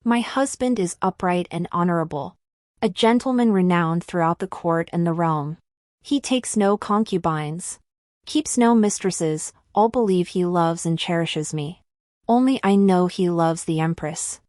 My husband is upright and honorable, a gentleman renowned throughout the court and the realm. He takes no concubines, keeps no mistresses, all believe he loves and cherishes me. Only I know he loves the Empress.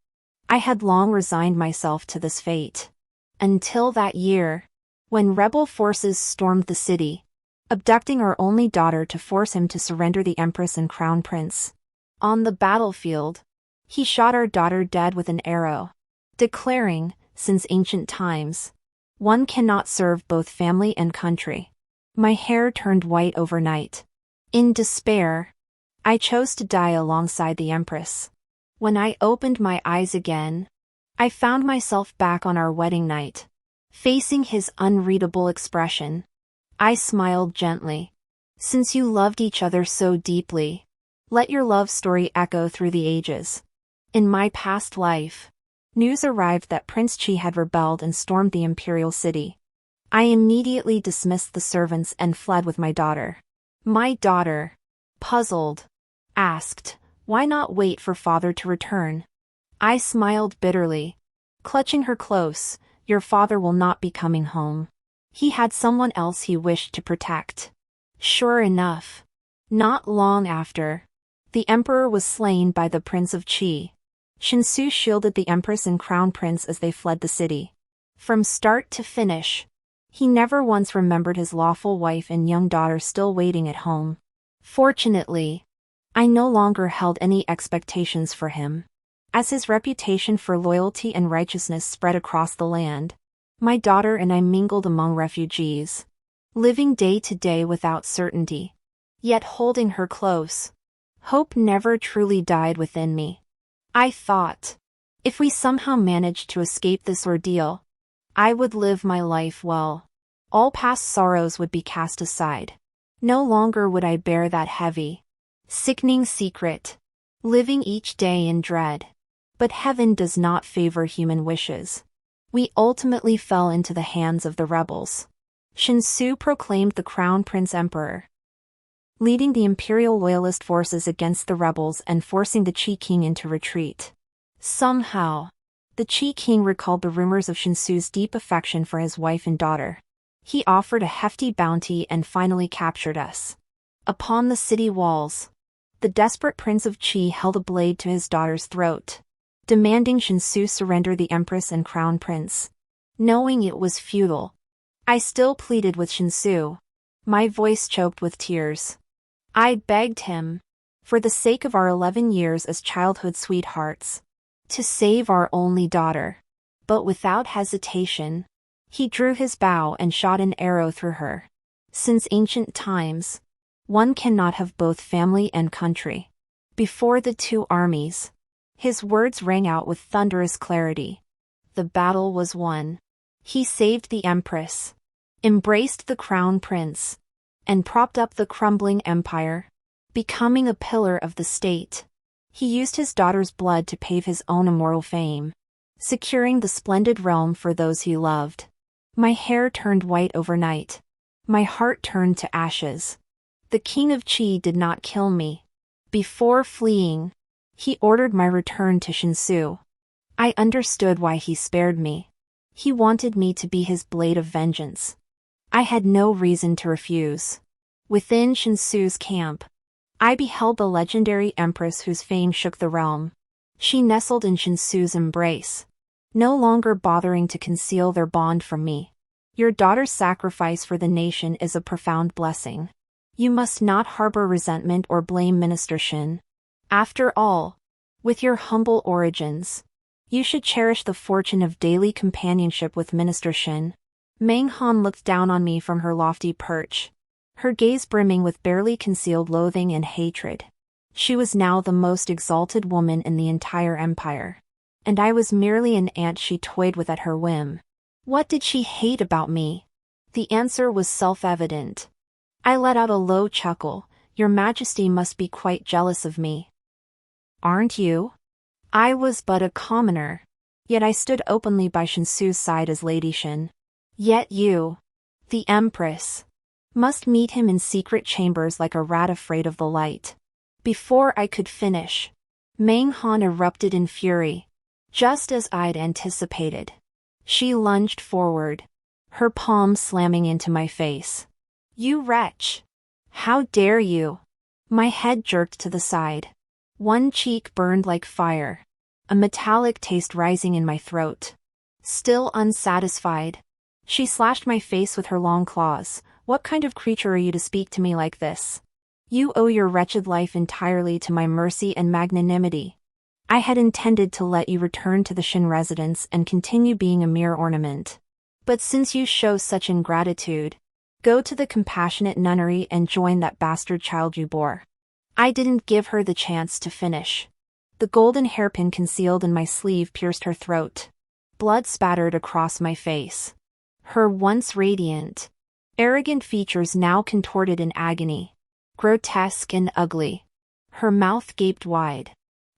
I had long resigned myself to this fate. Until that year, when rebel forces stormed the city, abducting our only daughter to force him to surrender the Empress and Crown Prince. On the battlefield, he shot our daughter dead with an arrow, declaring, since ancient times, one cannot serve both family and country. My hair turned white overnight. In despair, I chose to die alongside the Empress. When I opened my eyes again, I found myself back on our wedding night, facing his unreadable expression. I smiled gently. Since you loved each other so deeply, let your love story echo through the ages. In my past life, news arrived that Prince Qi had rebelled and stormed the imperial city. I immediately dismissed the servants and fled with my daughter. My daughter, puzzled, asked, "Why not wait for father to return?" I smiled bitterly, clutching her close. "Your father will not be coming home. He had someone else he wished to protect." Sure enough, not long after, the emperor was slain by the Prince of Qi. Shinsu shielded the Empress and Crown Prince as they fled the city. From start to finish, he never once remembered his lawful wife and young daughter still waiting at home. Fortunately, I no longer held any expectations for him. As his reputation for loyalty and righteousness spread across the land, my daughter and I mingled among refugees, living day to day without certainty, yet holding her close. Hope never truly died within me. I thought, if we somehow managed to escape this ordeal, I would live my life well. All past sorrows would be cast aside. No longer would I bear that heavy, sickening secret, living each day in dread. But heaven does not favor human wishes. We ultimately fell into the hands of the rebels. Shinsu proclaimed the Crown Prince Emperor, leading the imperial loyalist forces against the rebels and forcing the Qi king into retreat. Somehow, the Qi king recalled the rumors of Shinsu's deep affection for his wife and daughter. He offered a hefty bounty and finally captured us. Upon the city walls, the desperate Prince of Qi held a blade to his daughter's throat, demanding Shinsu surrender the Empress and Crown Prince. Knowing it was futile, I still pleaded with Shinsu, my voice choked with tears. I begged him, for the sake of our 11 years as childhood sweethearts, to save our only daughter. But without hesitation, he drew his bow and shot an arrow through her. Since ancient times, one cannot have both family and country. Before the two armies, his words rang out with thunderous clarity. The battle was won. He saved the Empress, embraced the Crown Prince, and propped up the crumbling empire, becoming a pillar of the state. He used his daughter's blood to pave his own immortal fame, securing the splendid realm for those he loved. My hair turned white overnight. My heart turned to ashes. The King of Qi did not kill me. Before fleeing, he ordered my return to Shinsu. I understood why he spared me. He wanted me to be his blade of vengeance. I had no reason to refuse. Within Shinsu's camp, I beheld the legendary Empress whose fame shook the realm. She nestled in Shinsu's embrace, no longer bothering to conceal their bond from me. Your daughter's sacrifice for the nation is a profound blessing. You must not harbor resentment or blame Minister Shin. After all, with your humble origins, you should cherish the fortune of daily companionship with Minister Shin. Meng Han looked down on me from her lofty perch, her gaze brimming with barely concealed loathing and hatred. She was now the most exalted woman in the entire empire, and I was merely an ant she toyed with at her whim. What did she hate about me? The answer was self-evident. I let out a low chuckle. Your Majesty must be quite jealous of me. Aren't you? I was but a commoner, yet I stood openly by Shinsu's side as Lady Shin. Yet you, the Empress, must meet him in secret chambers like a rat afraid of the light. Before I could finish, Meng Han erupted in fury. Just as I'd anticipated. She lunged forward, her palm slamming into my face. You wretch! How dare you! My head jerked to the side. One cheek burned like fire, a metallic taste rising in my throat. Still unsatisfied, she slashed my face with her long claws. What kind of creature are you to speak to me like this? You owe your wretched life entirely to my mercy and magnanimity. I had intended to let you return to the Shin residence and continue being a mere ornament. But since you show such ingratitude, go to the compassionate nunnery and join that bastard child you bore. I didn't give her the chance to finish. The golden hairpin concealed in my sleeve pierced her throat. Blood spattered across my face. Her once radiant, arrogant features now contorted in agony. Grotesque and ugly. Her mouth gaped wide,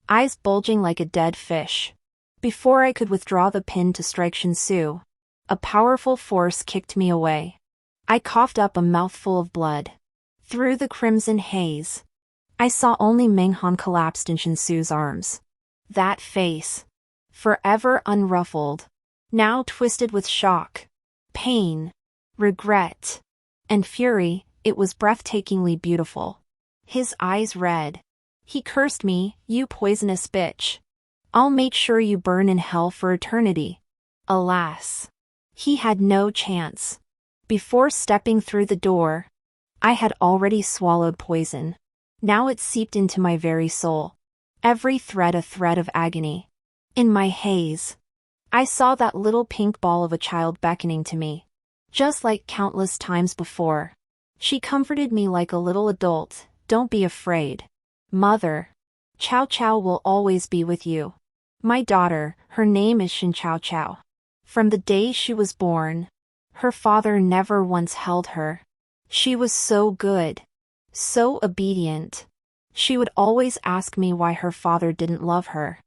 eyes bulging like a dead fish. Before I could withdraw the pin to strike Shinsu, a powerful force kicked me away. I coughed up a mouthful of blood. Through the crimson haze, I saw only Menghan collapsed in Shinsu's arms. That face, forever unruffled, now twisted with shock, pain, regret, and fury, it was breathtakingly beautiful. His eyes red. He cursed me, you poisonous bitch. I'll make sure you burn in hell for eternity. Alas, he had no chance. Before stepping through the door, I had already swallowed poison. Now it seeped into my very soul. Every thread a thread of agony. In my haze, I saw that little pink ball of a child beckoning to me. Just like countless times before. She comforted me like a little adult. Don't be afraid. Mother. Chow Chow will always be with you. My daughter, her name is Shin Chow Chow. From the day she was born, her father never once held her. She was so good. So obedient. She would always ask me why her father didn't love her.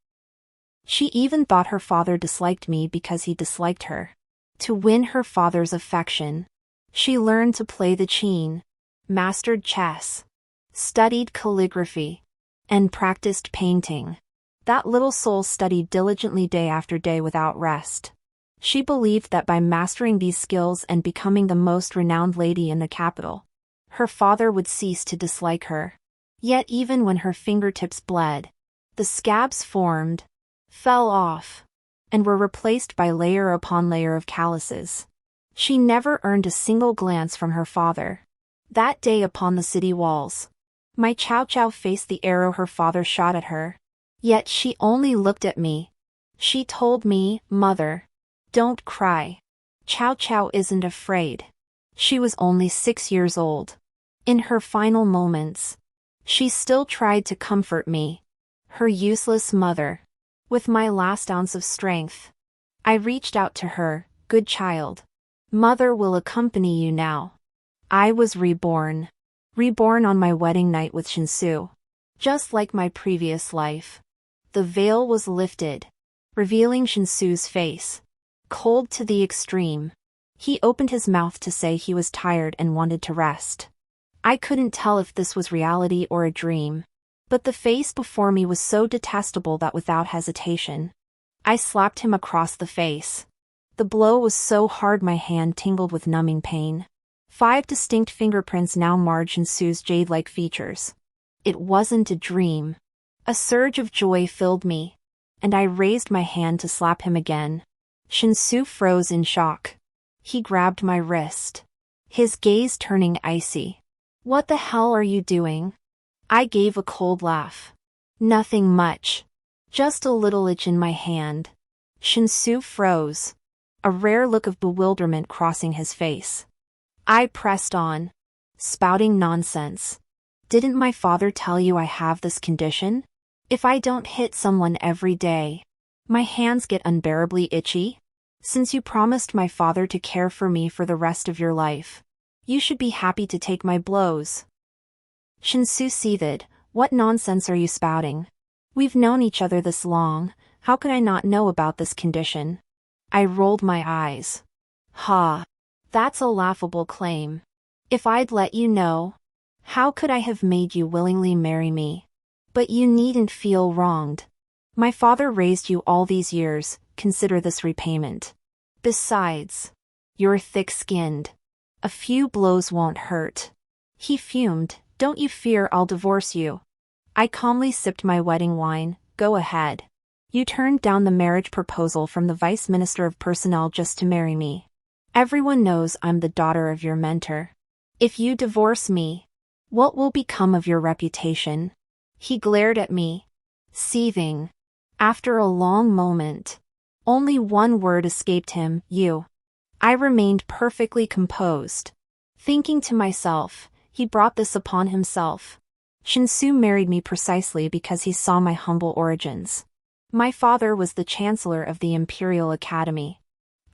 She even thought her father disliked me because he disliked her. To win her father's affection, she learned to play the qin, mastered chess, studied calligraphy, and practiced painting. That little soul studied diligently day after day without rest. She believed that by mastering these skills and becoming the most renowned lady in the capital, her father would cease to dislike her. Yet even when her fingertips bled, the scabs formed, fell off, and were replaced by layer upon layer of calluses. She never earned a single glance from her father. That day upon the city walls, my Chow Chow faced the arrow her father shot at her. Yet she only looked at me. She told me, Mother, don't cry. Chow Chow isn't afraid. She was only 6 years old. In her final moments, she still tried to comfort me, her useless mother. With my last ounce of strength, I reached out to her. Good child. Mother will accompany you now. I was reborn. Reborn on my wedding night with Shinsu. Just like my previous life. The veil was lifted, revealing Shinsu's face. Cold to the extreme. He opened his mouth to say he was tired and wanted to rest. I couldn't tell if this was reality or a dream. But the face before me was so detestable that without hesitation, I slapped him across the face. The blow was so hard my hand tingled with numbing pain. 5 distinct fingerprints now marred Shinsu's jade-like features. It wasn't a dream. A surge of joy filled me, and I raised my hand to slap him again. Shinsu froze in shock. He grabbed my wrist, his gaze turning icy. What the hell are you doing? I gave a cold laugh. Nothing much. Just a little itch in my hand. Shinsu froze, a rare look of bewilderment crossing his face. I pressed on, spouting nonsense. Didn't my father tell you I have this condition? If I don't hit someone every day, my hands get unbearably itchy. Since you promised my father to care for me for the rest of your life, you should be happy to take my blows. Shinsu seethed. What nonsense are you spouting? We've known each other this long, how could I not know about this condition? I rolled my eyes. Ha! That's a laughable claim. If I'd let you know, how could I have made you willingly marry me? But you needn't feel wronged. My father raised you all these years, consider this repayment. Besides, you're thick-skinned. A few blows won't hurt. He fumed, don't you fear I'll divorce you. I calmly sipped my wedding wine, go ahead. You turned down the marriage proposal from the Vice Minister of Personnel just to marry me. Everyone knows I'm the daughter of your mentor. If you divorce me, what will become of your reputation? He glared at me, seething. After a long moment, only one word escaped him, you. I remained perfectly composed, thinking to myself, he brought this upon himself. Shinsu married me precisely because he saw my humble origins. My father was the chancellor of the Imperial Academy.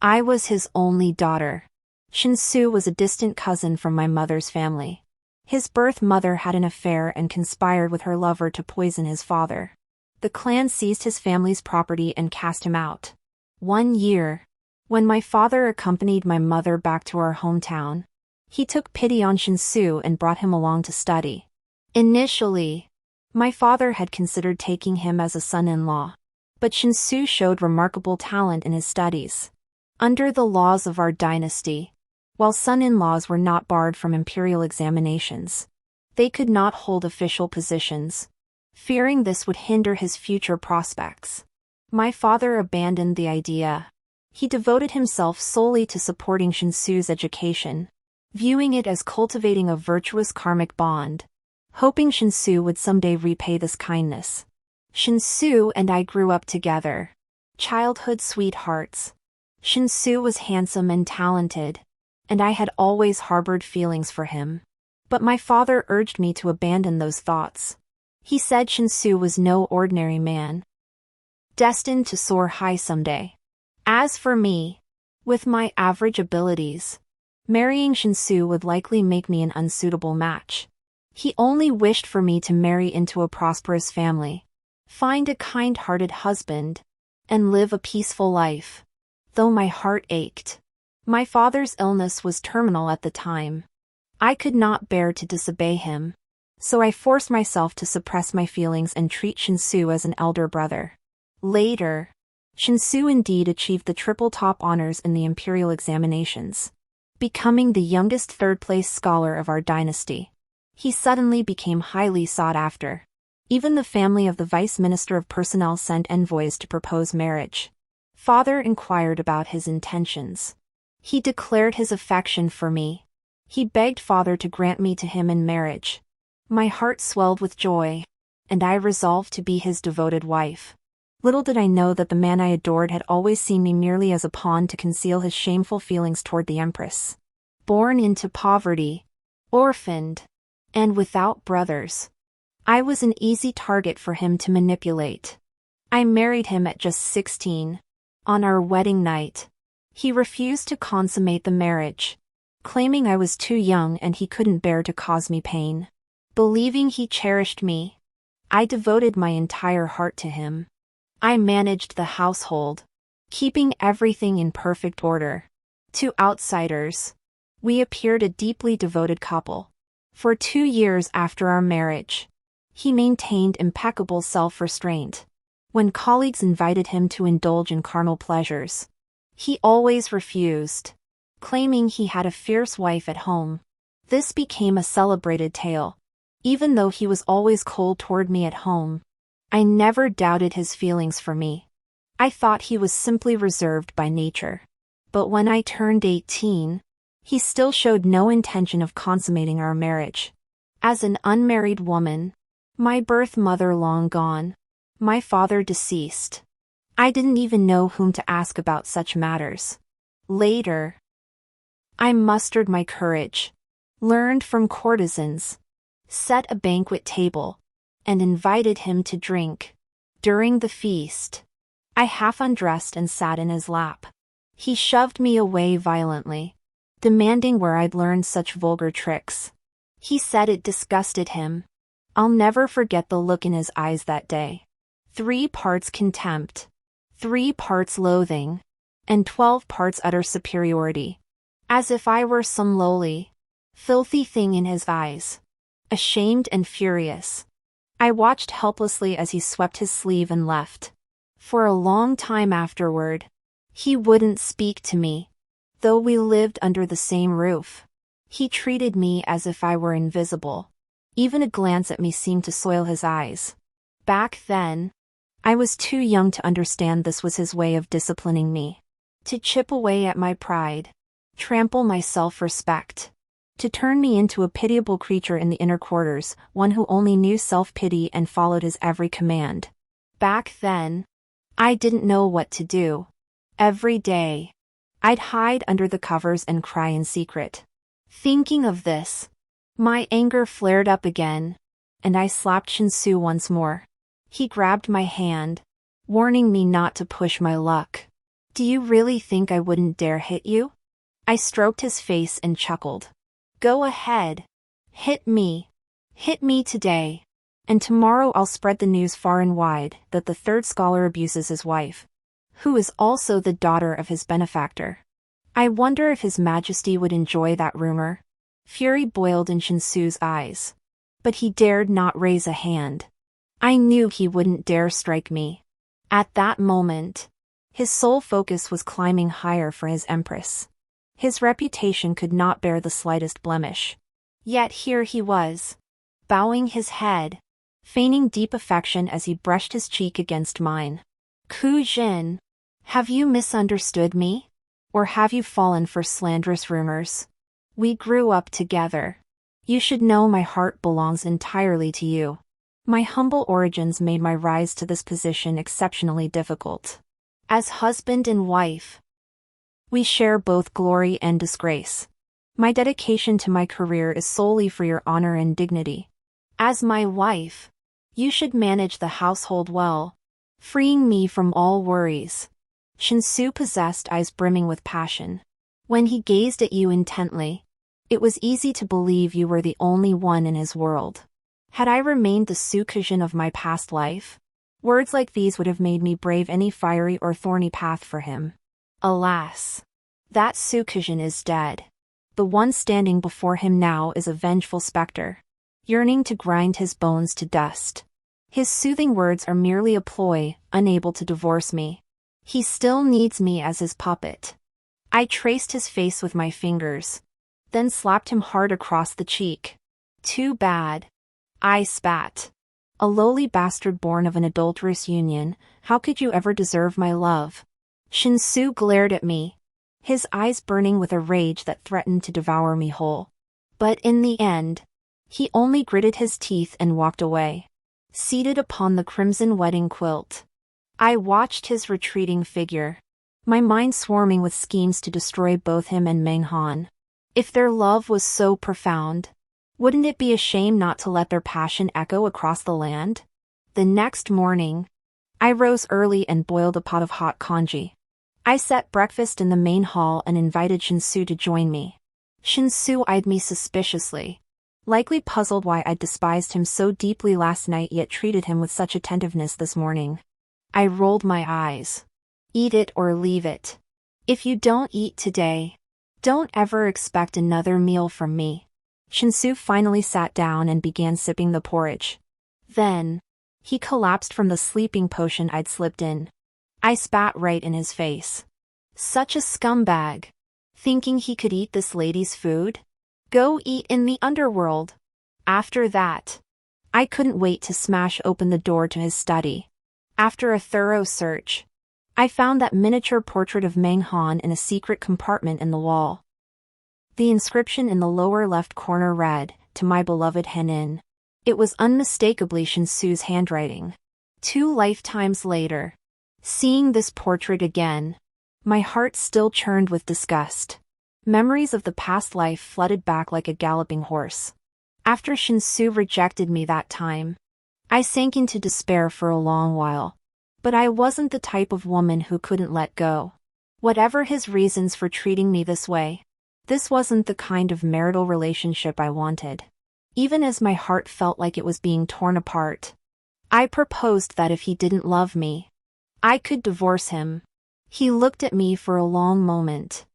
I was his only daughter. Shinsu was a distant cousin from my mother's family. His birth mother had an affair and conspired with her lover to poison his father. The clan seized his family's property and cast him out. 1 year, when my father accompanied my mother back to our hometown, he took pity on Shinsu and brought him along to study. Initially, my father had considered taking him as a son-in-law, but Shinsu showed remarkable talent in his studies. Under the laws of our dynasty, while son-in-laws were not barred from imperial examinations, they could not hold official positions. Fearing this would hinder his future prospects, my father abandoned the idea. He devoted himself solely to supporting Shinsu's education, viewing it as cultivating a virtuous karmic bond, hoping Shinsu would someday repay this kindness. Shinsu and I grew up together, childhood sweethearts. Shinsu was handsome and talented, and I had always harbored feelings for him. But my father urged me to abandon those thoughts. He said Shinsu was no ordinary man, destined to soar high someday. As for me, with my average abilities, marrying Shinsu would likely make me an unsuitable match. He only wished for me to marry into a prosperous family, find a kind-hearted husband, and live a peaceful life. Though my heart ached. My father's illness was terminal at the time. I could not bear to disobey him, so I forced myself to suppress my feelings and treat Shinsu as an elder brother. Later, Shinsu indeed achieved the triple top honors in the imperial examinations, becoming the youngest third-place scholar of our dynasty. He suddenly became highly sought after. Even the family of the Vice Minister of Personnel sent envoys to propose marriage. Father inquired about his intentions. He declared his affection for me. He begged father to grant me to him in marriage. My heart swelled with joy, and I resolved to be his devoted wife. Little did I know that the man I adored had always seen me merely as a pawn to conceal his shameful feelings toward the Empress. Born into poverty, orphaned, and without brothers, I was an easy target for him to manipulate. I married him at just 16. On our wedding night, he refused to consummate the marriage, claiming I was too young and he couldn't bear to cause me pain. Believing he cherished me, I devoted my entire heart to him. I managed the household, keeping everything in perfect order. To outsiders, we appeared a deeply devoted couple. For 2 years after our marriage, he maintained impeccable self-restraint. When colleagues invited him to indulge in carnal pleasures, he always refused, claiming he had a fierce wife at home. This became a celebrated tale. Even though he was always cold toward me at home, I never doubted his feelings for me. I thought he was simply reserved by nature. But when I turned 18, he still showed no intention of consummating our marriage. As an unmarried woman, my birth mother long gone, my father deceased, I didn't even know whom to ask about such matters. Later, I mustered my courage, learned from courtesans, set a banquet table, and invited him to drink. During the feast, I half undressed and sat in his lap. He shoved me away violently, demanding where I'd learned such vulgar tricks. He said it disgusted him. I'll never forget the look in his eyes that day. 3 parts contempt, 3 parts loathing, and 12 parts utter superiority. As if I were some lowly, filthy thing in his eyes. Ashamed and furious, I watched helplessly as he swept his sleeve and left. For a long time afterward, he wouldn't speak to me. Though we lived under the same roof, he treated me as if I were invisible. Even a glance at me seemed to soil his eyes. Back then, I was too young to understand this was his way of disciplining me. To chip away at my pride, trample my self-respect. To turn me into a pitiable creature in the inner quarters, one who only knew self-pity and followed his every command. Back then, I didn't know what to do. Every day, I'd hide under the covers and cry in secret. Thinking of this, my anger flared up again, and I slapped Shinsu once more. He grabbed my hand, warning me not to push my luck. Do you really think I wouldn't dare hit you? I stroked his face and chuckled. Go ahead. Hit me. Hit me today. And tomorrow I'll spread the news far and wide that the third scholar abuses his wife, who is also the daughter of his benefactor. I wonder if His Majesty would enjoy that rumor. Fury boiled in Shinsu's eyes. But he dared not raise a hand. I knew he wouldn't dare strike me. At that moment, his sole focus was climbing higher for his Empress. His reputation could not bear the slightest blemish. Yet here he was, bowing his head, feigning deep affection as he brushed his cheek against mine. Ku Jin, have you misunderstood me? Or have you fallen for slanderous rumors? We grew up together. You should know my heart belongs entirely to you. My humble origins made my rise to this position exceptionally difficult. As husband and wife, we share both glory and disgrace. My dedication to my career is solely for your honor and dignity. As my wife, you should manage the household well, freeing me from all worries. Shinsu possessed eyes brimming with passion. When he gazed at you intently, it was easy to believe you were the only one in his world. Had I remained the Sukujin of my past life, words like these would have made me brave any fiery or thorny path for him. Alas, that Sukujin is dead. The one standing before him now is a vengeful specter, yearning to grind his bones to dust. His soothing words are merely a ploy, unable to divorce me. He still needs me as his puppet. I traced his face with my fingers, then slapped him hard across the cheek. Too bad. I spat. A lowly bastard born of an adulterous union, how could you ever deserve my love? Shinsu glared at me, his eyes burning with a rage that threatened to devour me whole. But in the end, he only gritted his teeth and walked away. Seated upon the crimson wedding quilt, I watched his retreating figure, my mind swarming with schemes to destroy both him and Meng Han. If their love was so profound, wouldn't it be a shame not to let their passion echo across the land? The next morning, I rose early and boiled a pot of hot congee. I set breakfast in the main hall and invited Shinsu to join me. Shinsu eyed me suspiciously, likely puzzled why I'd despised him so deeply last night yet treated him with such attentiveness this morning. I rolled my eyes. Eat it or leave it. If you don't eat today, don't ever expect another meal from me. Shinsu finally sat down and began sipping the porridge. Then, he collapsed from the sleeping potion I'd slipped in. I spat right in his face. Such a scumbag. Thinking he could eat this lady's food? Go eat in the underworld. After that, I couldn't wait to smash open the door to his study. After a thorough search, I found that miniature portrait of Meng Han in a secret compartment in the wall. The inscription in the lower left corner read, "To my beloved Henin." It was unmistakably Shinsu's handwriting. 2 lifetimes later, seeing this portrait again, my heart still churned with disgust. Memories of the past life flooded back like a galloping horse. After Shinsu rejected me that time, I sank into despair for a long while. But I wasn't the type of woman who couldn't let go. Whatever his reasons for treating me this way, this wasn't the kind of marital relationship I wanted. Even as my heart felt like it was being torn apart, I proposed that if he didn't love me, I could divorce him. He looked at me for a long moment,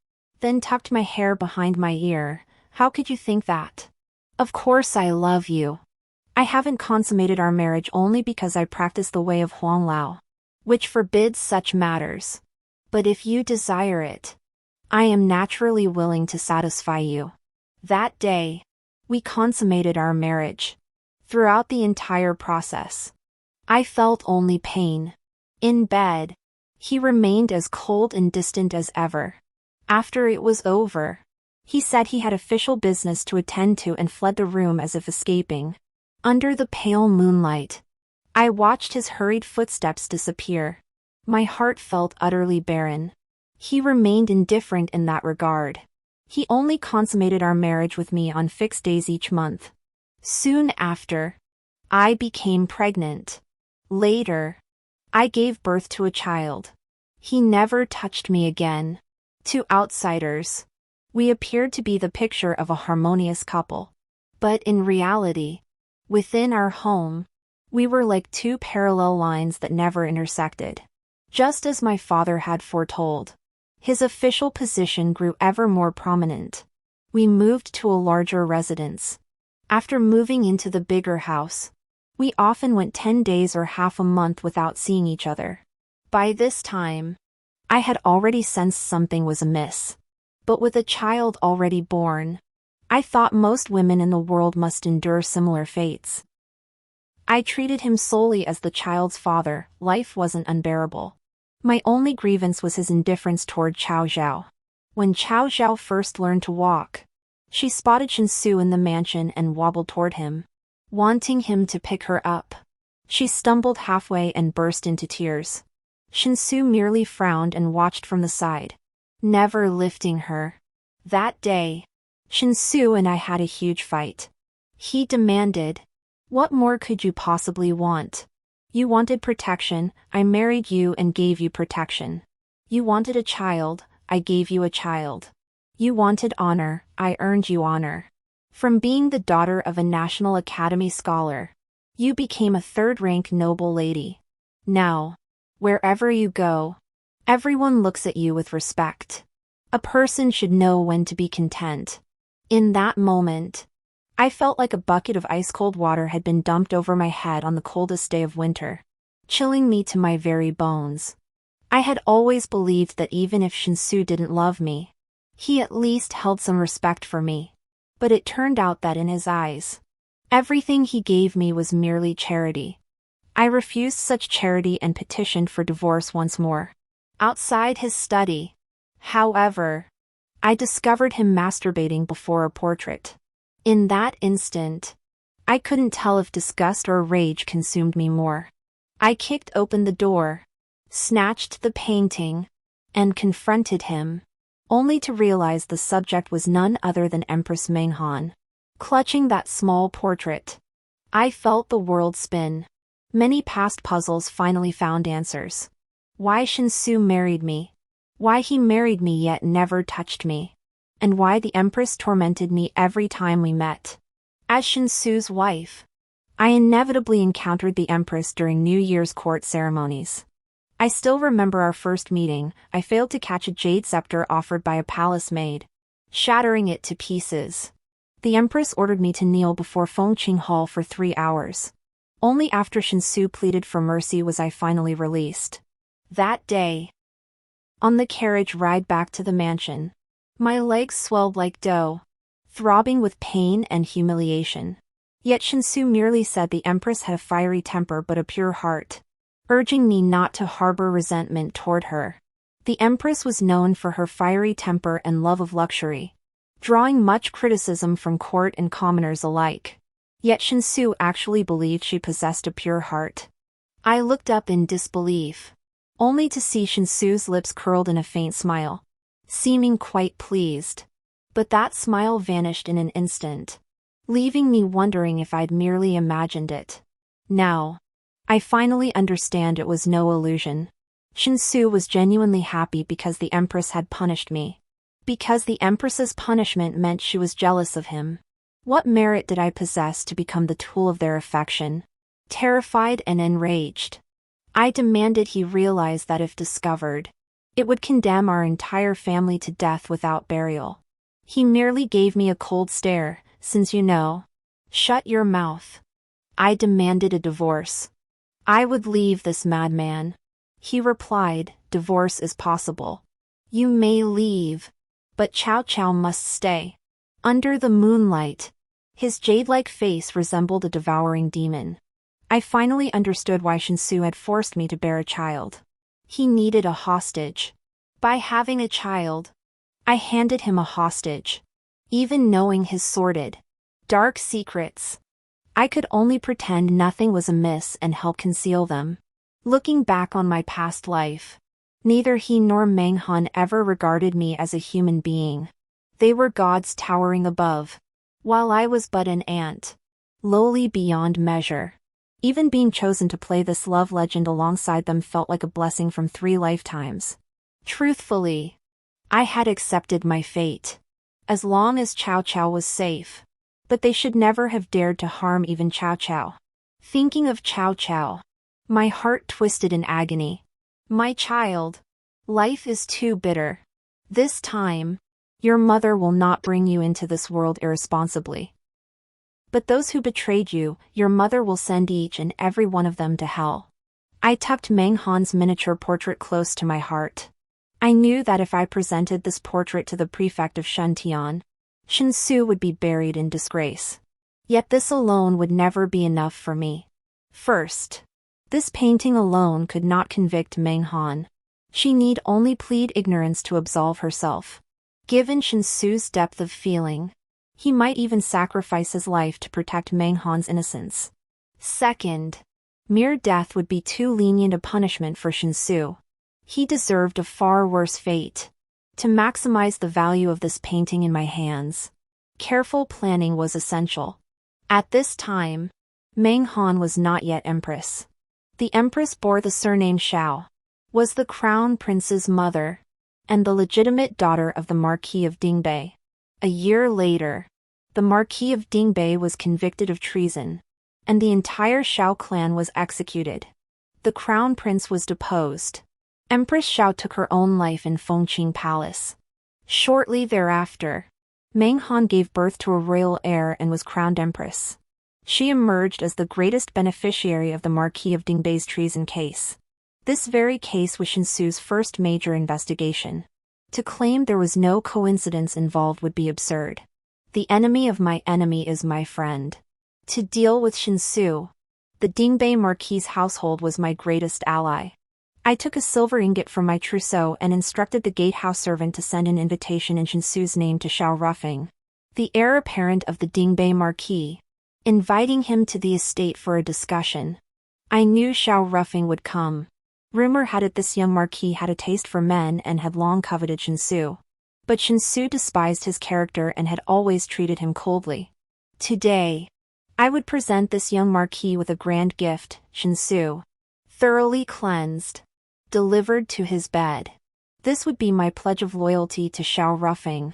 then tucked my hair behind my ear. How could you think that? Of course I love you. I haven't consummated our marriage only because I practice the way of Huang Lao, which forbids such matters. But if you desire it, I am naturally willing to satisfy you. That day, we consummated our marriage. Throughout the entire process, I felt only pain. In bed, he remained as cold and distant as ever. After it was over, he said he had official business to attend to and fled the room as if escaping. Under the pale moonlight, I watched his hurried footsteps disappear. My heart felt utterly barren. He remained indifferent in that regard. He only consummated our marriage with me on fixed days each month. Soon after, I became pregnant. Later, I gave birth to a child. He never touched me again. To outsiders, we appeared to be the picture of a harmonious couple. But in reality, within our home, we were like two parallel lines that never intersected. Just as my father had foretold, his official position grew ever more prominent. We moved to a larger residence. After moving into the bigger house, we often went 10 days or half a month without seeing each other. By this time, I had already sensed something was amiss. But with a child already born, I thought most women in the world must endure similar fates. I treated him solely as the child's father. Life wasn't unbearable. My only grievance was his indifference toward Chao Zhao. When Chao Zhao first learned to walk, she spotted Shinsu in the mansion and wobbled toward him, wanting him to pick her up. She stumbled halfway and burst into tears. Shinsu merely frowned and watched from the side, never lifting her. That day, Shinsu and I had a huge fight. He demanded, "What more could you possibly want? You wanted protection, I married you and gave you protection. You wanted a child, I gave you a child. You wanted honor, I earned you honor. From being the daughter of a National Academy scholar, you became a third-rank noble lady. Now, wherever you go, everyone looks at you with respect. A person should know when to be content." In that moment, I felt like a bucket of ice-cold water had been dumped over my head on the coldest day of winter, chilling me to my very bones. I had always believed that even if Shinsu didn't love me, he at least held some respect for me. But it turned out that in his eyes, everything he gave me was merely charity. I refused such charity and petitioned for divorce once more. Outside his study, however, I discovered him masturbating before a portrait. In that instant, I couldn't tell if disgust or rage consumed me more. I kicked open the door, snatched the painting, and confronted him, only to realize the subject was none other than Empress Menghan. Clutching that small portrait, I felt the world spin. Many past puzzles finally found answers. Why Shinsu married me, why he married me yet never touched me, and why the Empress tormented me every time we met. As Shinsu's wife, I inevitably encountered the Empress during New Year's court ceremonies. I still remember our first meeting. I failed to catch a jade scepter offered by a palace maid, shattering it to pieces. The Empress ordered me to kneel before Fengqing Hall for 3 hours. Only after Shinsu pleaded for mercy was I finally released. That day, on the carriage ride back to the mansion, my legs swelled like dough, throbbing with pain and humiliation. Yet Shinsu merely said the Empress had a fiery temper but a pure heart, urging me not to harbor resentment toward her. The Empress was known for her fiery temper and love of luxury, drawing much criticism from court and commoners alike. Yet Shinsu actually believed she possessed a pure heart. I looked up in disbelief, only to see Shinsu's lips curled in a faint smile, seeming quite pleased. But that smile vanished in an instant, leaving me wondering if I'd merely imagined it. Now, I finally understand it was no illusion. Shinsu was genuinely happy because the Empress had punished me. Because the Empress's punishment meant she was jealous of him. What merit did I possess to become the tool of their affection? Terrified and enraged, I demanded he realize that if discovered, it would condemn our entire family to death without burial. He merely gave me a cold stare, since you know. Shut your mouth. I demanded a divorce. I would leave this madman. He replied, divorce is possible. You may leave, but Cao Cao must stay. Under the moonlight, his jade-like face resembled a devouring demon. I finally understood why Shinsu had forced me to bear a child. He needed a hostage. By having a child, I handed him a hostage. Even knowing his sordid, dark secrets, I could only pretend nothing was amiss and help conceal them. Looking back on my past life, neither he nor Meng Han ever regarded me as a human being. They were gods towering above, while I was but an ant, lowly beyond measure. Even being chosen to play this love legend alongside them felt like a blessing from 3 lifetimes. Truthfully, I had accepted my fate, as long as Cao Cao was safe. But they should never have dared to harm even Cao Cao. Thinking of Cao Cao, my heart twisted in agony. My child, life is too bitter. This time, your mother will not bring you into this world irresponsibly. But those who betrayed you, your mother will send each and every one of them to hell. I tucked Meng Han's miniature portrait close to my heart. I knew that if I presented this portrait to the prefect of Shuntian, Shinsu would be buried in disgrace. Yet this alone would never be enough for me. First, this painting alone could not convict Meng Han. She need only plead ignorance to absolve herself. Given Shinsu's depth of feeling, he might even sacrifice his life to protect Meng Han's innocence. Second, mere death would be too lenient a punishment for Shinsu. He deserved a far worse fate. To maximize the value of this painting in my hands, careful planning was essential. At this time, Meng Han was not yet Empress. The Empress bore the surname Shao, was the Crown Prince's mother, and the legitimate daughter of the Marquis of Dingbei. A year later, the Marquis of Dingbei was convicted of treason, and the entire Shao clan was executed. The Crown Prince was deposed. Empress Shao took her own life in Fengqing Palace. Shortly thereafter, Meng Han gave birth to a royal heir and was crowned Empress. She emerged as the greatest beneficiary of the Marquis of Dingbei's treason case. This very case was Shinsu's first major investigation. To claim there was no coincidence involved would be absurd. The enemy of my enemy is my friend. To deal with Shinsu, the Dingbei Marquis' household was my greatest ally. I took a silver ingot from my trousseau and instructed the gatehouse servant to send an invitation in Shinsu's name to Xiao Ruffing, the heir apparent of the Dingbei Marquis, inviting him to the estate for a discussion. I knew Xiao Ruffing would come. Rumor had it this young Marquis had a taste for men and had long coveted Shinsu. But Shinsu despised his character and had always treated him coldly. Today, I would present this young Marquis with a grand gift, Shinsu, thoroughly cleansed, delivered to his bed. This would be my pledge of loyalty to Xiao Ruffing.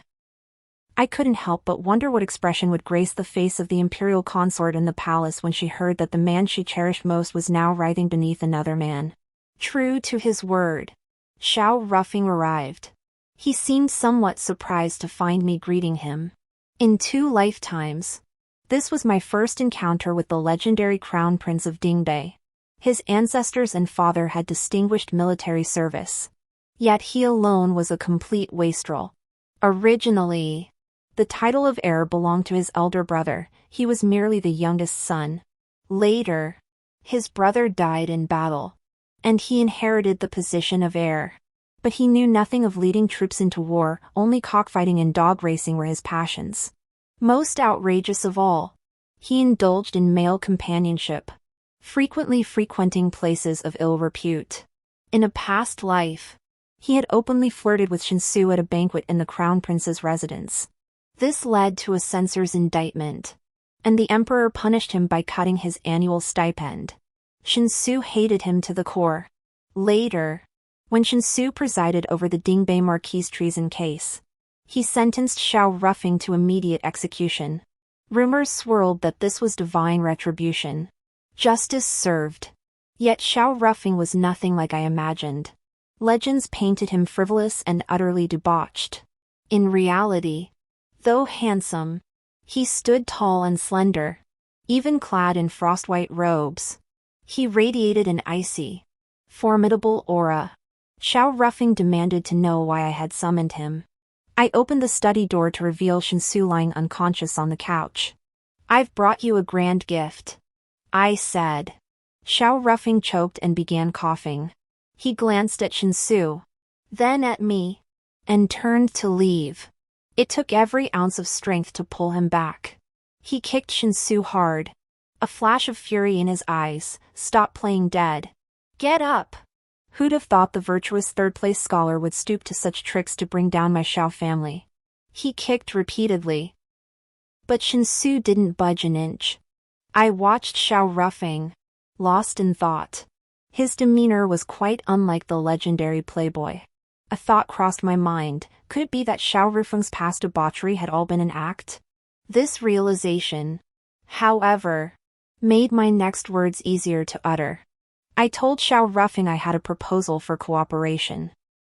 I couldn't help but wonder what expression would grace the face of the imperial consort in the palace when she heard that the man she cherished most was now writhing beneath another man. True to his word, Xiao Ruffing arrived. He seemed somewhat surprised to find me greeting him. In 2 lifetimes, this was my first encounter with the legendary Crown Prince of Dingbei. His ancestors and father had distinguished military service. Yet he alone was a complete wastrel. Originally, the title of heir belonged to his elder brother. He was merely the youngest son. Later, his brother died in battle, and he inherited the position of heir. But he knew nothing of leading troops into war, only cockfighting and dog racing were his passions. Most outrageous of all, he indulged in male companionship, frequently frequenting places of ill repute. In a past life, he had openly flirted with Shinsu at a banquet in the Crown Prince's residence. This led to a censor's indictment, and the emperor punished him by cutting his annual stipend. Shinsu hated him to the core. Later, when Shinsu presided over the Dingbei Marquis' treason case, he sentenced Xiao Ruffing to immediate execution. Rumors swirled that this was divine retribution. Justice served. Yet Xiao Ruffing was nothing like I imagined. Legends painted him frivolous and utterly debauched. In reality, though handsome, he stood tall and slender. even clad in frost-white robes. He radiated an icy, formidable aura. Xiao Ruffing demanded to know why I had summoned him. I opened the study door to reveal Shinsu lying unconscious on the couch. "I've brought you a grand gift," I said. Xiao Ruffing choked and began coughing. He glanced at Shinsu, then at me, and turned to leave. It took every ounce of strength to pull him back. He kicked Shinsu hard. A flash of fury in his eyes. "Stop playing dead. Get up." Who'd have thought the virtuous third-place scholar would stoop to such tricks to bring down my Xiao family? He kicked repeatedly. But Shinsu didn't budge an inch. I watched Xiao Ruffing, lost in thought. His demeanor was quite unlike the legendary playboy. A thought crossed my mind. Could it be that Xiao Ruffing's past debauchery had all been an act? This realization, however, made my next words easier to utter. I told Xiao Ruffing I had a proposal for cooperation.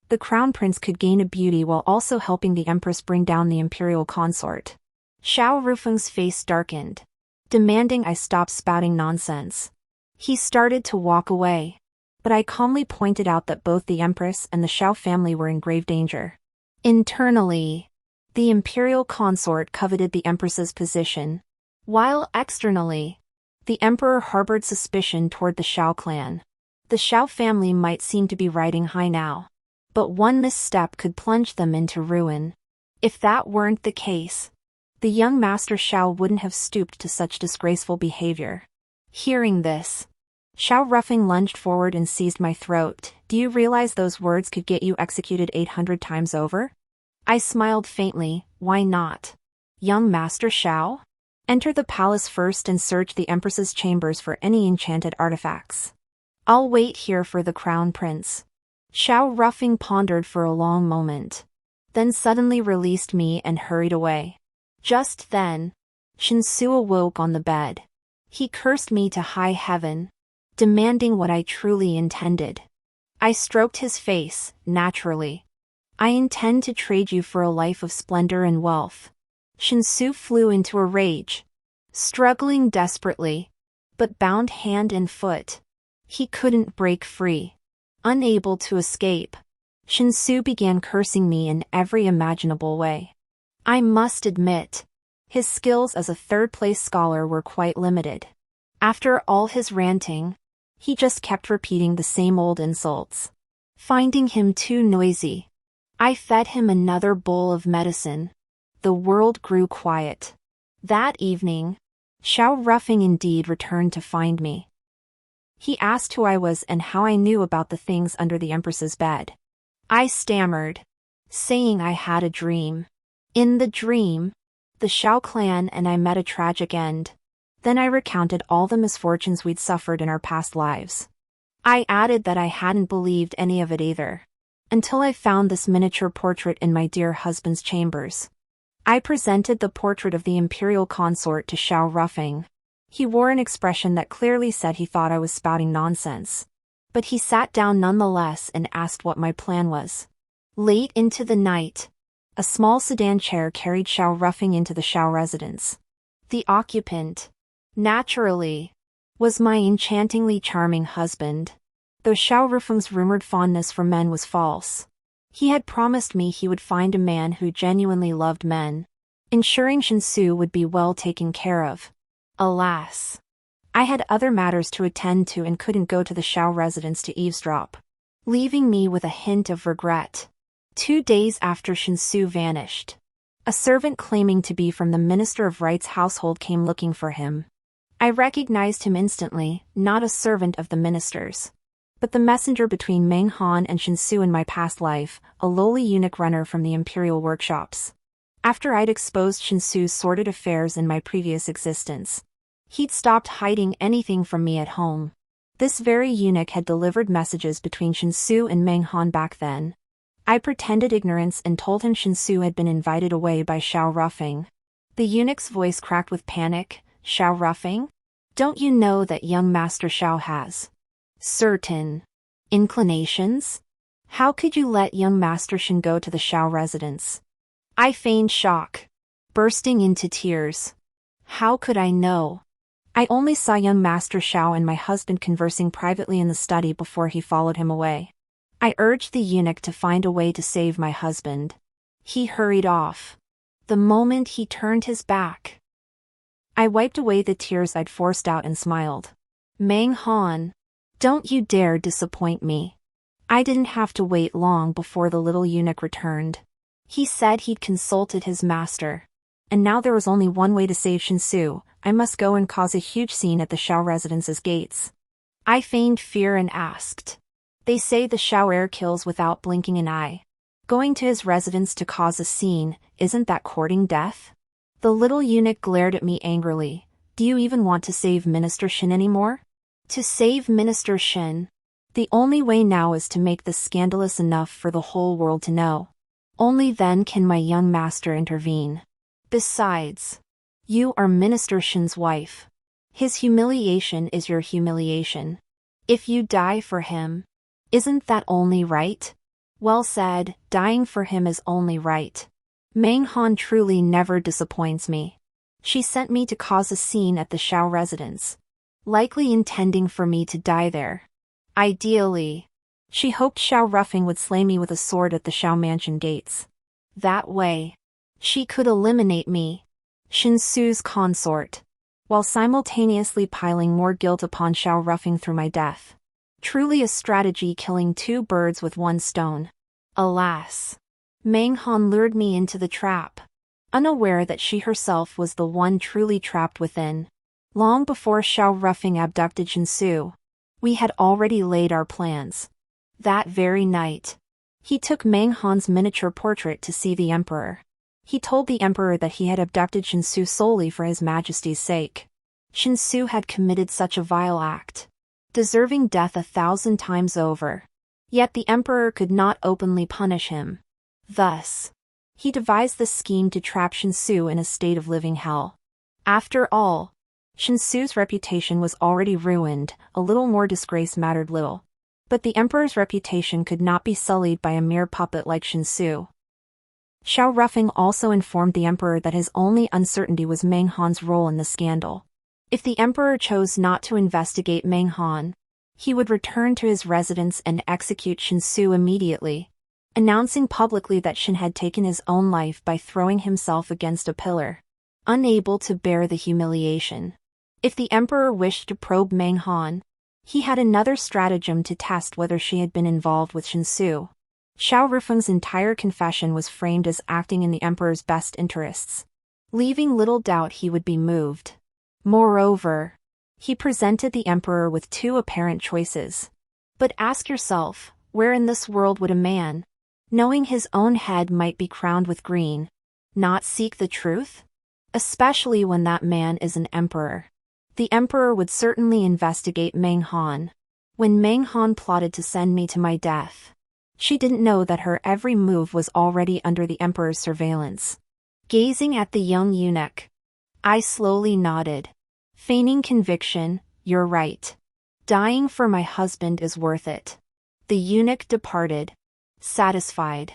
The crown prince could gain a beauty while also helping the Empress bring down the imperial consort. Xiao Ruffing's face darkened, demanding I stop spouting nonsense. He started to walk away, but I calmly pointed out that both the Empress and the Xiao family were in grave danger. Internally, the imperial consort coveted the Empress's position, while externally, the Emperor harbored suspicion toward the Xiao clan. The Xiao family might seem to be riding high now, but one misstep could plunge them into ruin. If that weren't the case, the young Master Xiao wouldn't have stooped to such disgraceful behavior. Hearing this, Xiao Ruffing lunged forward and seized my throat. "Do you realize those words could get you executed 800 times over?" I smiled faintly. "Why not? Young Master Xiao? Enter the palace first and search the Empress's chambers for any enchanted artifacts. I'll wait here for the crown prince." Xiao Ruffing pondered for a long moment, then suddenly released me and hurried away. Just then, Shinsu awoke on the bed. He cursed me to high heaven, demanding what I truly intended. I stroked his face, naturally. "I intend to trade you for a life of splendor and wealth." Shinsu flew into a rage, struggling desperately, but bound hand and foot. He couldn't break free. Unable to escape, Shinsu began cursing me in every imaginable way. I must admit, his skills as a third-place scholar were quite limited. After all his ranting, he just kept repeating the same old insults. Finding him too noisy, I fed him another bowl of medicine. The world grew quiet. That evening, Xiao Ruffing indeed returned to find me. He asked who I was and how I knew about the things under the Empress's bed. I stammered, saying I had a dream. In the dream, the Xiao clan and I met a tragic end. Then I recounted all the misfortunes we'd suffered in our past lives. I added that I hadn't believed any of it either, until I found this miniature portrait in my dear husband's chambers. I presented the portrait of the imperial consort to Xiao Ruffing. He wore an expression that clearly said he thought I was spouting nonsense. But he sat down nonetheless and asked what my plan was. Late into the night, a small sedan chair carried Xiao Ruffing into the Xiao residence. The occupant, naturally, was my enchantingly charming husband. Though Xiao Ruffing's rumored fondness for men was false, he had promised me he would find a man who genuinely loved men, ensuring Shinsu would be well taken care of. Alas, I had other matters to attend to and couldn't go to the Xiao residence to eavesdrop, leaving me with a hint of regret. 2 days after Shinsu vanished, a servant claiming to be from the Minister of Right's household came looking for him. I recognized him instantly, not a servant of the minister's, but the messenger between Meng Han and Shinsu in my past life, a lowly eunuch runner from the imperial workshops. After I'd exposed Shinsu's sordid affairs in my previous existence, he'd stopped hiding anything from me at home. This very eunuch had delivered messages between Shinsu and Meng Han back then. I pretended ignorance and told him Shinsu had been invited away by Xiao Ruffing. The eunuch's voice cracked with panic. "Xiao Ruffing? Don't you know that young Master Xiao has certain inclinations? How could you let young Master Shin go to the Xiao residence?" I feigned shock, bursting into tears. How could I know? I only saw young Master Xiao and my husband conversing privately in the study before he followed him away. I urged the eunuch to find a way to save my husband. He hurried off. The moment he turned his back, I wiped away the tears I'd forced out and smiled. Meng Han, don't you dare disappoint me. I didn't have to wait long before the little eunuch returned. He said he'd consulted his master. And now there was only one way to save Shinsu. I must go and cause a huge scene at the Xiao residence's gates. I feigned fear and asked. They say the Xiao heir kills without blinking an eye. Going to his residence to cause a scene, isn't that courting death? The little eunuch glared at me angrily. Do you even want to save Minister Shin anymore? To save Minister Shin? The only way now is to make this scandalous enough for the whole world to know. Only then can my young master intervene. Besides, you are Minister Shin's wife. His humiliation is your humiliation. If you die for him, isn't that only right? Well said, dying for him is only right. Meng Han truly never disappoints me. She sent me to cause a scene at the Xiao residence, likely intending for me to die there. Ideally, she hoped Xiao Ruffing would slay me with a sword at the Xiao mansion gates. That way, she could eliminate me, Shinsu's consort, while simultaneously piling more guilt upon Xiao Ruffing through my death. Truly a strategy killing two birds with one stone. Alas, Meng Han lured me into the trap, unaware that she herself was the one truly trapped within. Long before Xiao Ruffing abducted Shinsu, we had already laid our plans. That very night, he took Meng Han's miniature portrait to see the emperor. He told the emperor that he had abducted Shinsu solely for his majesty's sake. Shinsu had committed such a vile act, deserving death 1,000 times over. Yet the emperor could not openly punish him. Thus, he devised this scheme to trap Shinsu in a state of living hell. After all, Shinsu's reputation was already ruined, a little more disgrace mattered little. But the emperor's reputation could not be sullied by a mere puppet like Shinsu. Xiao Ruffing also informed the emperor that his only uncertainty was Meng Han's role in the scandal. If the emperor chose not to investigate Meng Han, he would return to his residence and execute Shinsu immediately, announcing publicly that Shin had taken his own life by throwing himself against a pillar, unable to bear the humiliation. If the emperor wished to probe Meng Han, he had another stratagem to test whether she had been involved with Shinsu. Xiao Rufeng's entire confession was framed as acting in the emperor's best interests, leaving little doubt he would be moved. Moreover, he presented the emperor with two apparent choices. But ask yourself, where in this world would a man, knowing his own head might be crowned with green, not seek the truth? Especially when that man is an emperor. The emperor would certainly investigate Meng Han. When Meng Han plotted to send me to my death, she didn't know that her every move was already under the emperor's surveillance. Gazing at the young eunuch, I slowly nodded, feigning conviction. You're right. Dying for my husband is worth it. The eunuch departed, satisfied.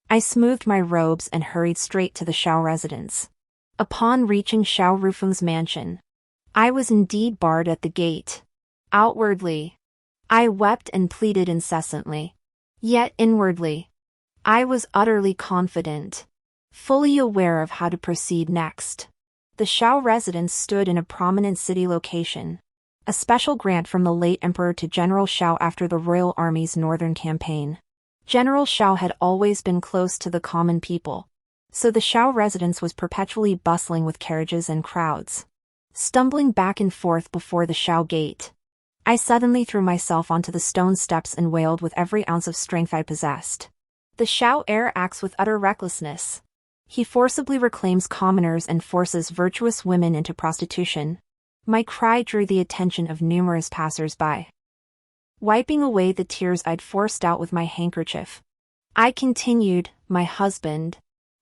I smoothed my robes and hurried straight to the Xiao residence. Upon reaching Xiao Rufeng's mansion, I was indeed barred at the gate. Outwardly, I wept and pleaded incessantly. Yet inwardly, I was utterly confident, fully aware of how to proceed next. The Xiao residence stood in a prominent city location, a special grant from the late emperor to General Xiao after the royal army's northern campaign. General Xiao had always been close to the common people, so the Xiao residence was perpetually bustling with carriages and crowds. Stumbling back and forth before the Xiao gate, I suddenly threw myself onto the stone steps and wailed with every ounce of strength I possessed. The Xiao heir acts with utter recklessness. He forcibly reclaims commoners and forces virtuous women into prostitution. My cry drew the attention of numerous passers-by. Wiping away the tears I'd forced out with my handkerchief, I continued, my husband,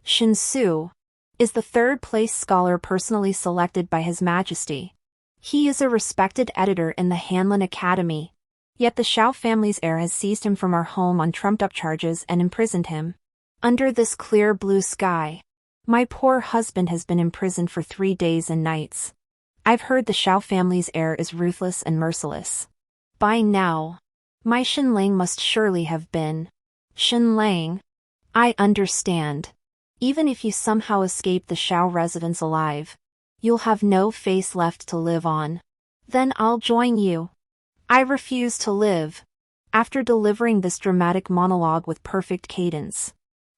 Shinsu, is the third-place scholar personally selected by His Majesty. He is a respected editor in the Hanlin Academy. Yet the Xiao family's heir has seized him from our home on trumped-up charges and imprisoned him. Under this clear blue sky, my poor husband has been imprisoned for 3 days and nights. I've heard the Xiao family's heir is ruthless and merciless. By now, my Shenlang must surely have been. Shenlang? I understand. Even if you somehow escape the Xiao residence alive, you'll have no face left to live on. Then I'll join you. I refuse to live. After delivering this dramatic monologue with perfect cadence,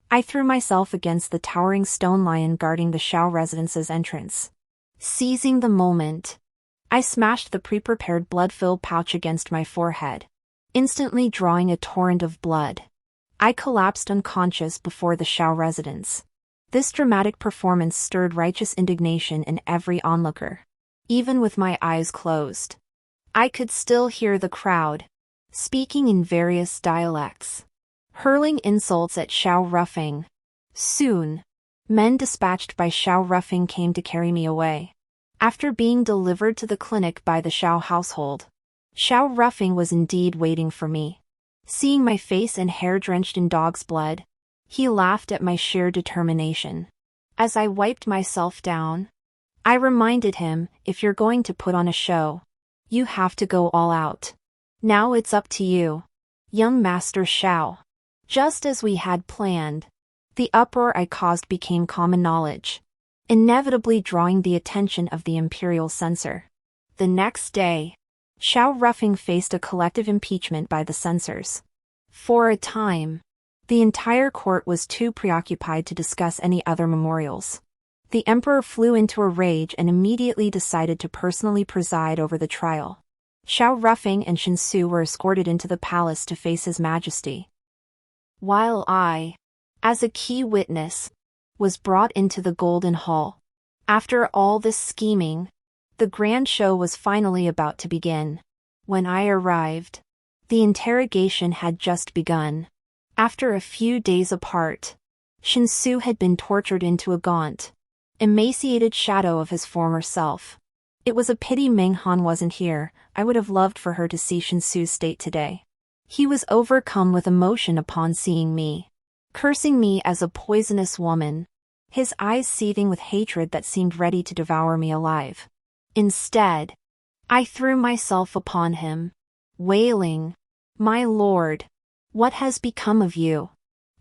I threw myself against the towering stone lion guarding the Xiao residence's entrance. Seizing the moment, I smashed the pre-prepared blood-filled pouch against my forehead, instantly drawing a torrent of blood. I collapsed unconscious before the Xiao residence. This dramatic performance stirred righteous indignation in every onlooker. Even with my eyes closed, I could still hear the crowd, speaking in various dialects, hurling insults at Xiao Ruffing. Soon, men dispatched by Xiao Ruffing came to carry me away. After being delivered to the clinic by the Xiao household, Xiao Ruffing was indeed waiting for me. Seeing my face and hair drenched in dog's blood, he laughed at my sheer determination. As I wiped myself down, I reminded him, if you're going to put on a show, you have to go all out. Now it's up to you, young Master Xiao. Just as we had planned, the uproar I caused became common knowledge, inevitably drawing the attention of the imperial censor. The next day, Xiao Ruffing faced a collective impeachment by the censors. For a time, the entire court was too preoccupied to discuss any other memorials. The emperor flew into a rage and immediately decided to personally preside over the trial. Xiao Ruffing and Shinsu were escorted into the palace to face His Majesty, while I, as a key witness, was brought into the Golden Hall. After all this scheming, the grand show was finally about to begin. When I arrived, the interrogation had just begun. After a few days apart, Shinsu had been tortured into a gaunt, emaciated shadow of his former self. It was a pity Meng Han wasn't here. I would have loved for her to see Shinsu's state today. He was overcome with emotion upon seeing me, cursing me as a poisonous woman, his eyes seething with hatred that seemed ready to devour me alive. Instead, I threw myself upon him, wailing, "My lord, what has become of you?"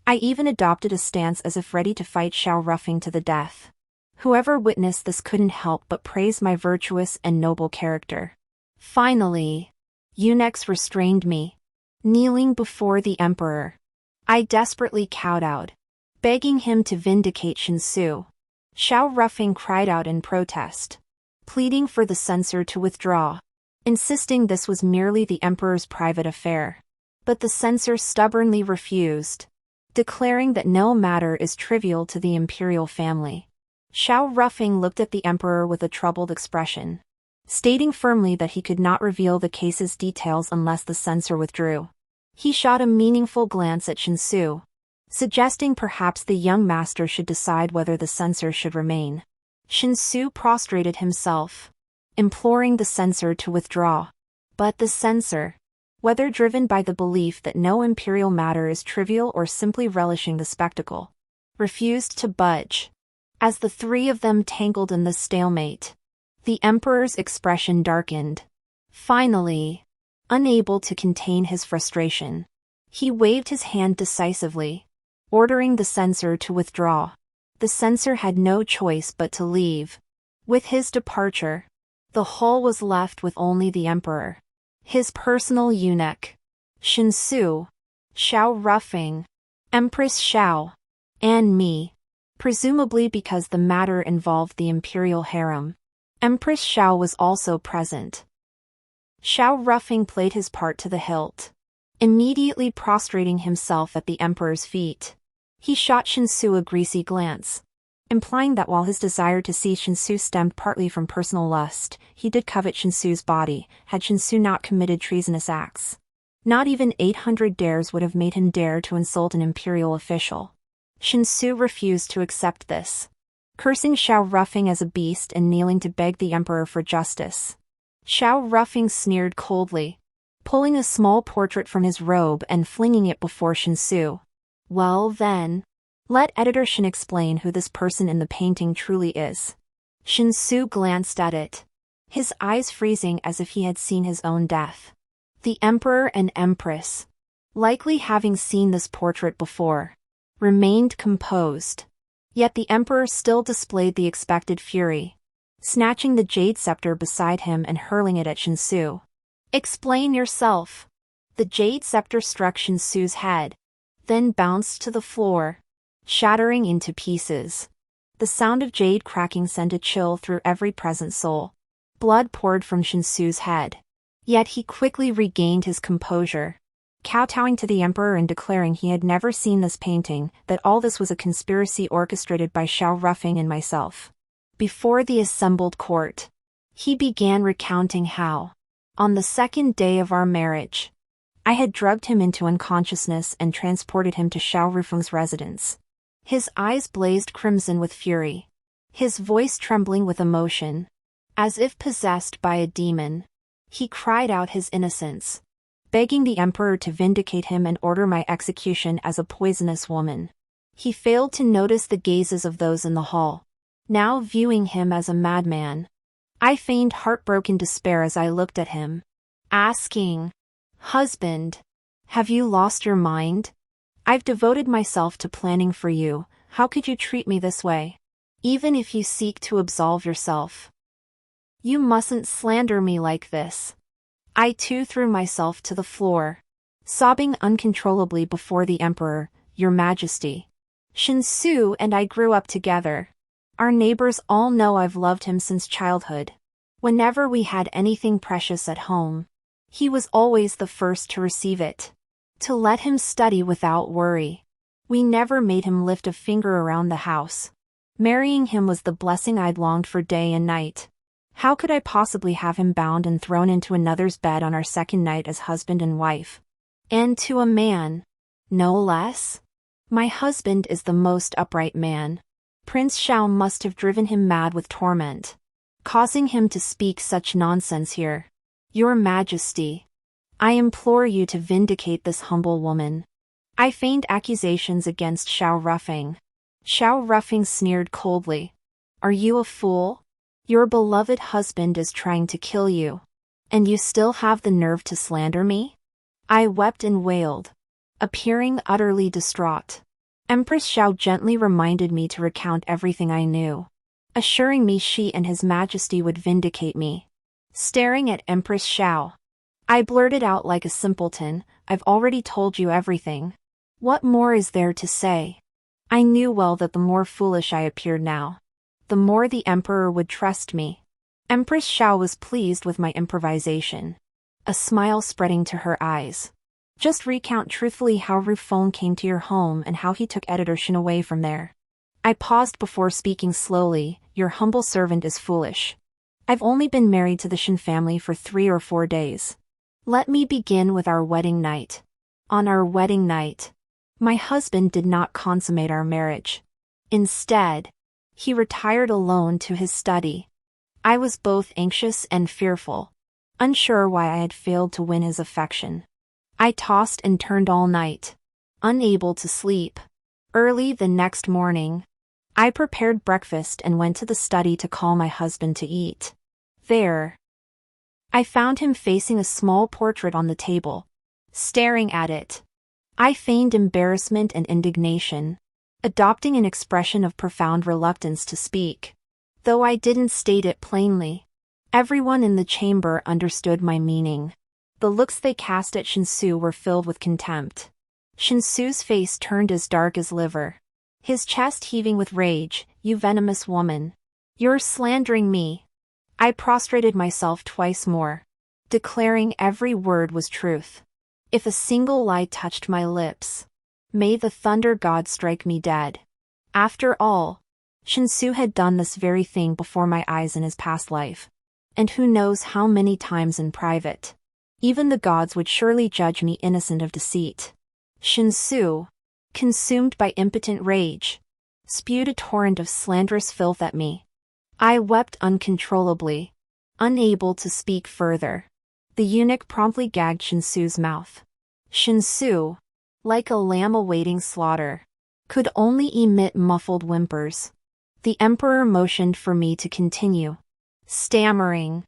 I even adopted a stance as if ready to fight Xiao Ruffing to the death. Whoever witnessed this couldn't help but praise my virtuous and noble character. Finally, eunuchs restrained me. Kneeling before the emperor, I desperately kowtowed, begging him to vindicate Shinsu. Xiao Ruffing cried out in protest, pleading for the censor to withdraw, insisting this was merely the emperor's private affair. But the censor stubbornly refused, declaring that no matter is trivial to the imperial family. Xiao Ruffing looked at the emperor with a troubled expression, stating firmly that he could not reveal the case's details unless the censor withdrew. He shot a meaningful glance at Shinsu, suggesting perhaps the young master should decide whether the censor should remain. Shinsu prostrated himself, imploring the censor to withdraw. But the censor, whether driven by the belief that no imperial matter is trivial or simply relishing the spectacle, refused to budge. As the three of them tangled in the stalemate, the emperor's expression darkened. Finally, unable to contain his frustration, he waved his hand decisively, ordering the censor to withdraw. The censor had no choice but to leave. With his departure, the hall was left with only the emperor, his personal eunuch, Shinsu, Xiao Ruffing, Empress Xiao, and me. Presumably because the matter involved the imperial harem, Empress Xiao was also present. Xiao Ruffing played his part to the hilt, immediately prostrating himself at the emperor's feet. He shot Shinsu a greasy glance, implying that while his desire to see Shinsu stemmed partly from personal lust, he did covet Shinsu's body, had Shinsu not committed treasonous acts. Not even 800 dares would have made him dare to insult an imperial official. Shinsu refused to accept this, cursing Xiao Ruffing as a beast and kneeling to beg the emperor for justice. Xiao Ruffing sneered coldly, pulling a small portrait from his robe and flinging it before Shinsu. "Well then, let editor Shin explain who this person in the painting truly is." Shinsu glanced at it, his eyes freezing as if he had seen his own death. The emperor and empress, likely having seen this portrait before, remained composed. Yet the emperor still displayed the expected fury, snatching the jade scepter beside him and hurling it at Shinsu. "Explain yourself." The jade scepter struck Shinsu's head, then bounced to the floor, shattering into pieces. The sound of jade cracking sent a chill through every present soul. Blood poured from Shinsu's head. Yet he quickly regained his composure, kowtowing to the emperor and declaring he had never seen this painting, that all this was a conspiracy orchestrated by Xiao and myself. Before the assembled court, he began recounting how, on the second day of our marriage, I had drugged him into unconsciousness and transported him to Xiao residence. His eyes blazed crimson with fury, his voice trembling with emotion. As if possessed by a demon, he cried out his innocence, begging the emperor to vindicate him and order my execution as a poisonous woman. He failed to notice the gazes of those in the hall, now viewing him as a madman. I feigned heartbroken despair as I looked at him, asking, "Husband, have you lost your mind? I've devoted myself to planning for you, how could you treat me this way? Even if you seek to absolve yourself, you mustn't slander me like this." I too threw myself to the floor, sobbing uncontrollably before the emperor. "Your Majesty, Shinsu and I grew up together. Our neighbors all know I've loved him since childhood. Whenever we had anything precious at home, he was always the first to receive it, to let him study without worry. We never made him lift a finger around the house. Marrying him was the blessing I'd longed for day and night. How could I possibly have him bound and thrown into another's bed on our second night as husband and wife? And to a man, no less? My husband is the most upright man. Prince Xiao must have driven him mad with torment, causing him to speak such nonsense here. Your Majesty, I implore you to vindicate this humble woman." I feigned accusations against Xiao Rufeng. Xiao Rufeng sneered coldly. "Are you a fool? Your beloved husband is trying to kill you, and you still have the nerve to slander me?" I wept and wailed, appearing utterly distraught. Empress Xiao gently reminded me to recount everything I knew, assuring me she and His Majesty would vindicate me. Staring at Empress Xiao, I blurted out like a simpleton, "I've already told you everything. What more is there to say?" I knew well that the more foolish I appeared now, the more the emperor would trust me. Empress Xiao was pleased with my improvisation, a smile spreading to her eyes. "Just recount truthfully how Rufeng came to your home and how he took editor Shin away from there." I paused before speaking slowly. "Your humble servant is foolish. I've only been married to the Shin family for 3 or 4 days. Let me begin with our wedding night. On our wedding night, my husband did not consummate our marriage. Instead, he retired alone to his study. I was both anxious and fearful, unsure why I had failed to win his affection. I tossed and turned all night, unable to sleep. Early the next morning, I prepared breakfast and went to the study to call my husband to eat. There, I found him facing a small portrait on the table, staring at it. I feigned embarrassment and indignation, adopting an expression of profound reluctance to speak. Though I didn't state it plainly, everyone in the chamber understood my meaning. The looks they cast at Shinsu were filled with contempt. Shinsu's face turned as dark as liver, his chest heaving with rage. "You venomous woman! You're slandering me!" I prostrated myself twice more, declaring every word was truth. If a single lie touched my lips, may the thunder god strike me dead. After all, Shinsu had done this very thing before my eyes in his past life, and who knows how many times in private. Even the gods would surely judge me innocent of deceit. Shinsu, consumed by impotent rage, spewed a torrent of slanderous filth at me. I wept uncontrollably, unable to speak further. The eunuch promptly gagged Shinsu's mouth. Shinsu, like a lamb awaiting slaughter, could only emit muffled whimpers. The emperor motioned for me to continue, stammering,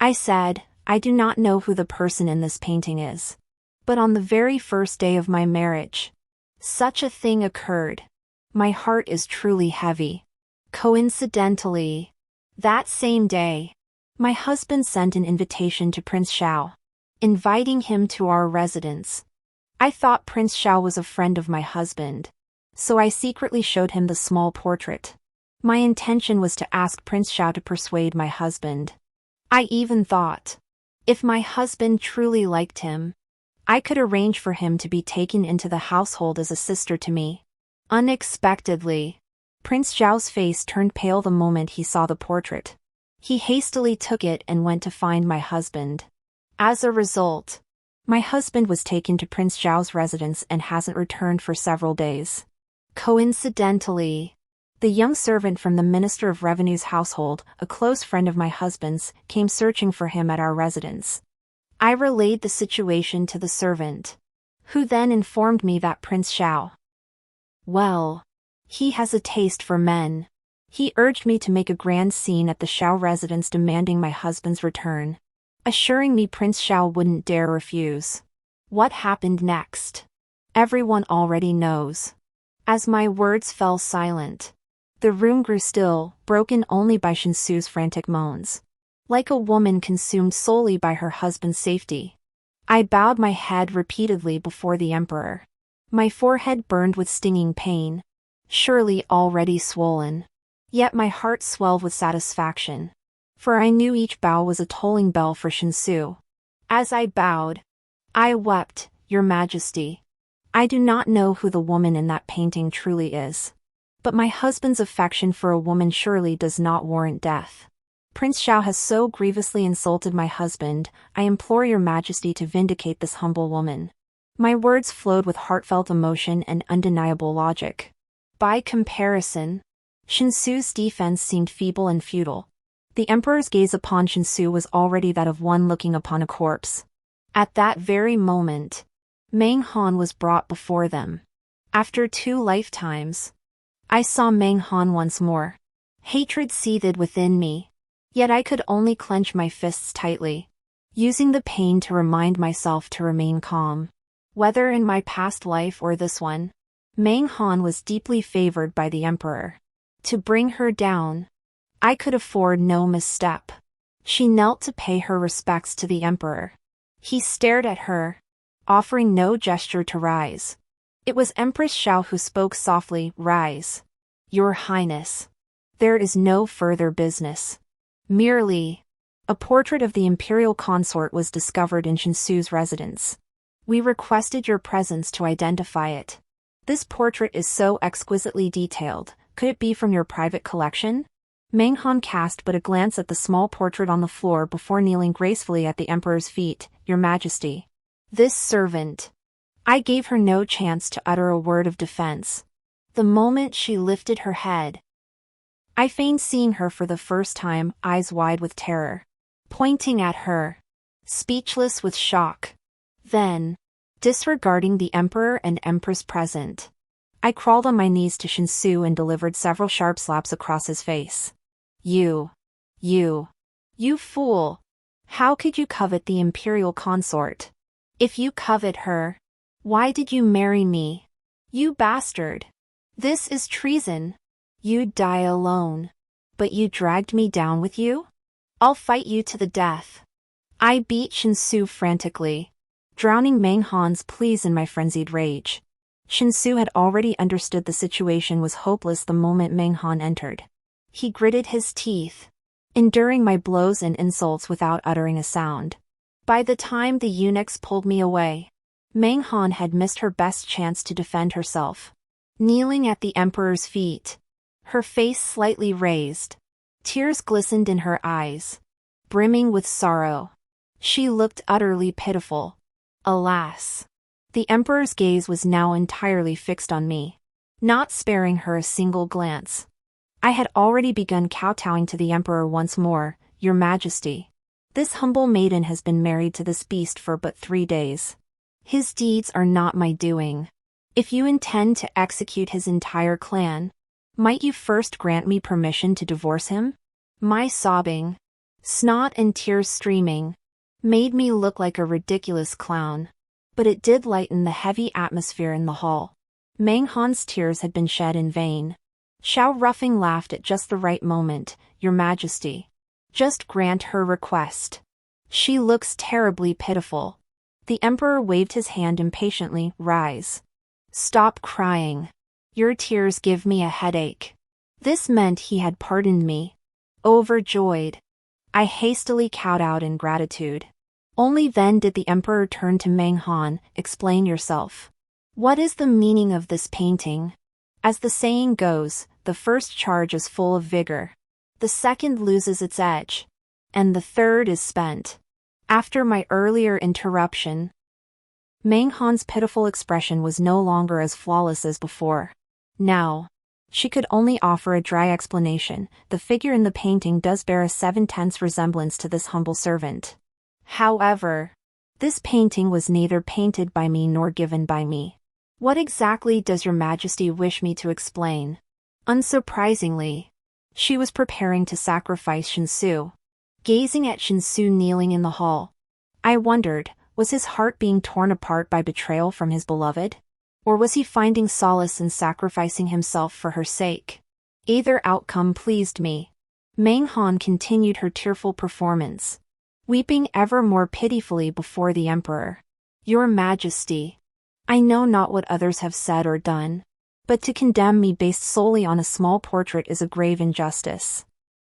I said, I do not know who the person in this painting is. But on the very first day of my marriage, such a thing occurred. My heart is truly heavy. Coincidentally, that same day, my husband sent an invitation to Prince Xiao, inviting him to our residence. I thought Prince Xiao was a friend of my husband, so I secretly showed him the small portrait. My intention was to ask Prince Xiao to persuade my husband. I even thought, if my husband truly liked him, I could arrange for him to be taken into the household as a sister to me. Unexpectedly, Prince Xiao's face turned pale the moment he saw the portrait. He hastily took it and went to find my husband. As a result, my husband was taken to Prince Xiao's residence and hasn't returned for several days. Coincidentally, the young servant from the Minister of Revenue's household, a close friend of my husband's, came searching for him at our residence. I relayed the situation to the servant, who then informed me that Prince Xiao, well, he has a taste for men. He urged me to make a grand scene at the Xiao residence demanding my husband's return, assuring me Prince Xiao wouldn't dare refuse. What happened next? Everyone already knows. As my words fell silent, the room grew still, broken only by Shinsu's frantic moans. Like a woman consumed solely by her husband's safety, I bowed my head repeatedly before the emperor. My forehead burned with stinging pain, surely already swollen. Yet my heart swelled with satisfaction, for I knew each bow was a tolling bell for Shinsu. As I bowed, I wept, Your Majesty. I do not know who the woman in that painting truly is, but my husband's affection for a woman surely does not warrant death. Prince Xiao has so grievously insulted my husband, I implore Your Majesty to vindicate this humble woman. My words flowed with heartfelt emotion and undeniable logic. By comparison, Shinsu's defense seemed feeble and futile. The emperor's gaze upon Shinsu was already that of one looking upon a corpse. At that very moment, Meng Han was brought before them. After 2 lifetimes, I saw Meng Han once more. Hatred seethed within me, yet I could only clench my fists tightly, using the pain to remind myself to remain calm. Whether in my past life or this one, Meng Han was deeply favored by the emperor. To bring her down, I could afford no misstep. She knelt to pay her respects to the emperor. He stared at her, offering no gesture to rise. It was Empress Xiao who spoke softly, Rise. Your Highness. There is no further business. Merely, a portrait of the imperial consort was discovered in Shinsu's residence. We requested your presence to identify it. This portrait is so exquisitely detailed. Could it be from your private collection? Meng Han cast but a glance at the small portrait on the floor before kneeling gracefully at the emperor's feet. Your Majesty. This servant. I gave her no chance to utter a word of defense. The moment she lifted her head, I feigned seeing her for the first time, eyes wide with terror, pointing at her, speechless with shock. Then, disregarding the emperor and empress present, I crawled on my knees to Shinsu and delivered several sharp slaps across his face. You fool! How could you covet the imperial consort? If you covet her, why did you marry me? You bastard! This is treason. You'd die alone. But you dragged me down with you? I'll fight you to the death. I beat Shinsu frantically, drowning Meng Han's pleas in my frenzied rage. Shinsu had already understood the situation was hopeless the moment Meng Han entered. He gritted his teeth, enduring my blows and insults without uttering a sound. By the time the eunuchs pulled me away, Meng Han had missed her best chance to defend herself. Kneeling at the emperor's feet, her face slightly raised, tears glistened in her eyes, brimming with sorrow. She looked utterly pitiful. Alas! The emperor's gaze was now entirely fixed on me, not sparing her a single glance. I had already begun kowtowing to the emperor once more. Your Majesty. This humble maiden has been married to this beast for but 3 days. His deeds are not my doing. If you intend to execute his entire clan, might you first grant me permission to divorce him? My sobbing, snot and tears streaming, made me look like a ridiculous clown. But it did lighten the heavy atmosphere in the hall. Meng Han's tears had been shed in vain. Xiao Ruffing laughed at just the right moment. Your Majesty. Just grant her request. She looks terribly pitiful. The Emperor waved his hand impatiently. Rise. Stop crying. Your tears give me a headache. This meant he had pardoned me. Overjoyed, I hastily cowed out in gratitude. Only then did the Emperor turn to Meng Han. Explain yourself. What is the meaning of this painting? As the saying goes, the first charge is full of vigor. The second loses its edge. And the third is spent. After my earlier interruption, Meng Han's pitiful expression was no longer as flawless as before. Now, she could only offer a dry explanation. The figure in the painting does bear a 7/10 resemblance to this humble servant. However, this painting was neither painted by me nor given by me. What exactly does your Majesty wish me to explain? Unsurprisingly, she was preparing to sacrifice Shinsu. Gazing at Shinsu kneeling in the hall, I wondered, was his heart being torn apart by betrayal from his beloved? Or was he finding solace in sacrificing himself for her sake? Either outcome pleased me. Meng Han continued her tearful performance, weeping ever more pitifully before the Emperor. Your Majesty, I know not what others have said or done, but to condemn me based solely on a small portrait is a grave injustice.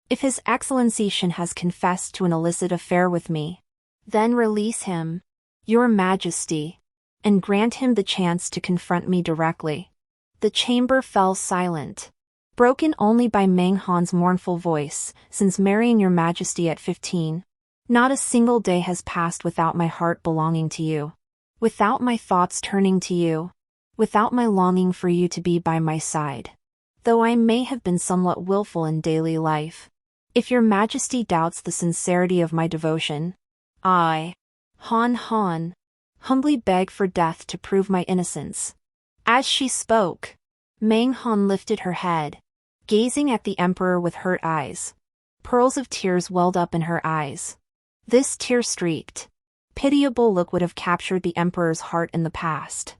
If His Excellency Shin has confessed to an illicit affair with me, then release him, Your Majesty, and grant him the chance to confront me directly. The chamber fell silent, broken only by Meng Han's mournful voice. Since marrying Your Majesty at 15, not a single day has passed without my heart belonging to you, without my thoughts turning to you, without my longing for you to be by my side. Though I may have been somewhat willful in daily life, if Your Majesty doubts the sincerity of my devotion, I, Han, humbly beg for death to prove my innocence. As she spoke, Meng Han lifted her head, gazing at the Emperor with hurt eyes. Pearls of tears welled up in her eyes. This tear-streaked, pitiable look would have captured the Emperor's heart in the past.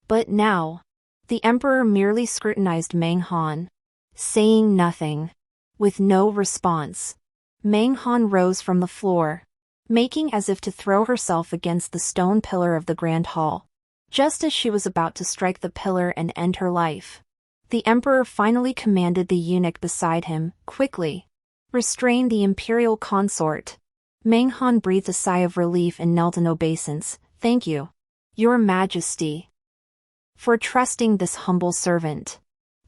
But now, the Emperor merely scrutinized Meng Han, saying nothing. With no response, Meng Han rose from the floor, making as if to throw herself against the stone pillar of the grand hall. Just as she was about to strike the pillar and end her life, the Emperor finally commanded the eunuch beside him, quickly, restrain the imperial consort. Meng Han breathed a sigh of relief and knelt in obeisance. Thank you, Your Majesty, for trusting this humble servant.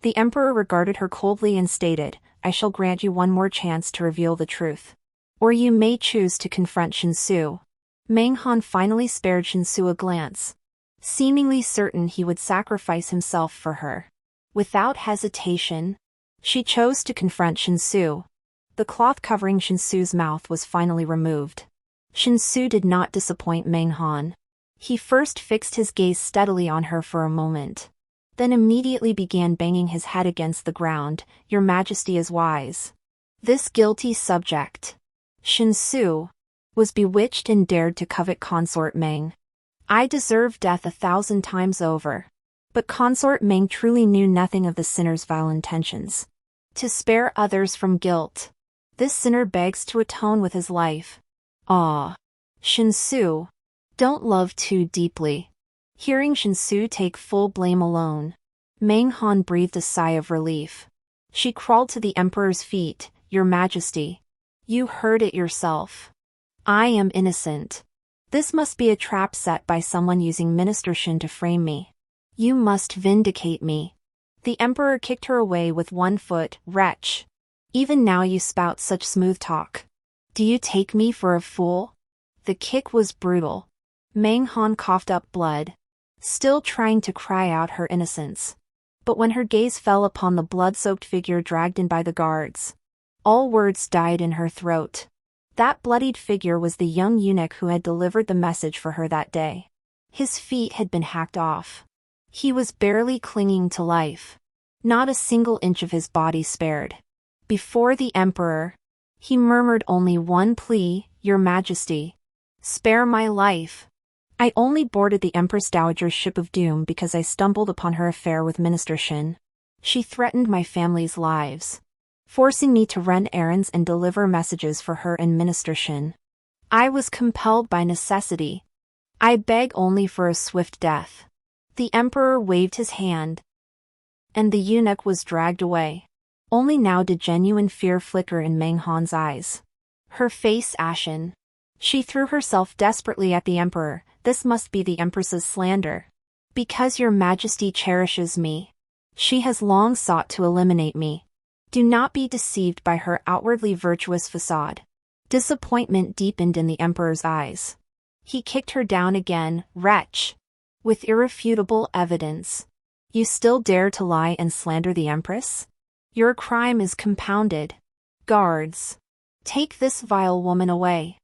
The Emperor regarded her coldly and stated, I shall grant you one more chance to reveal the truth. Or you may choose to confront Shinsu. Meng Han finally spared Shinsu a glance, seemingly certain he would sacrifice himself for her. Without hesitation, she chose to confront Shinsu. The cloth covering Shinsu's mouth was finally removed. Shinsu did not disappoint Meng Han. He first fixed his gaze steadily on her for a moment, then immediately began banging his head against the ground. Your Majesty is wise. This guilty subject, Shinsu, was bewitched and dared to covet consort Meng. I deserve death 1,000 times over. But consort Meng truly knew nothing of the sinner's vile intentions. To spare others from guilt, this sinner begs to atone with his life. Ah, Shinsu, don't love too deeply. Hearing Shinsu take full blame alone, Meng Han breathed a sigh of relief. She crawled to the Emperor's feet. Your Majesty, you heard it yourself. I am innocent. This must be a trap set by someone using Minister Shin to frame me. You must vindicate me. The Emperor kicked her away with one foot. Wretch! Even now you spout such smooth talk. Do you take me for a fool? The kick was brutal. Meng Han coughed up blood, still trying to cry out her innocence. But when her gaze fell upon the blood-soaked figure dragged in by the guards, all words died in her throat. That bloodied figure was the young eunuch who had delivered the message for her that day. His feet had been hacked off. He was barely clinging to life. Not a single inch of his body spared. Before the Emperor, He murmured only one plea, "Your Majesty. Spare my life." I only boarded the Empress Dowager's ship of doom because I stumbled upon her affair with Minister Shin. She threatened my family's lives, forcing me to run errands and deliver messages for her and Minister Shin. I was compelled by necessity. I beg only for a swift death. The Emperor waved his hand, and the eunuch was dragged away. Only now did genuine fear flicker in Meng Han's eyes. Her face ashen. She threw herself desperately at the Emperor. "This must be the Empress's slander. Because your Majesty cherishes me. She has long sought to eliminate me. Do not be deceived by her outwardly virtuous facade." Disappointment deepened in the Emperor's eyes. He kicked her down again. "Wretch! With irrefutable evidence, you still dare to lie and slander the Empress? Your crime is compounded. Guards, take this vile woman away.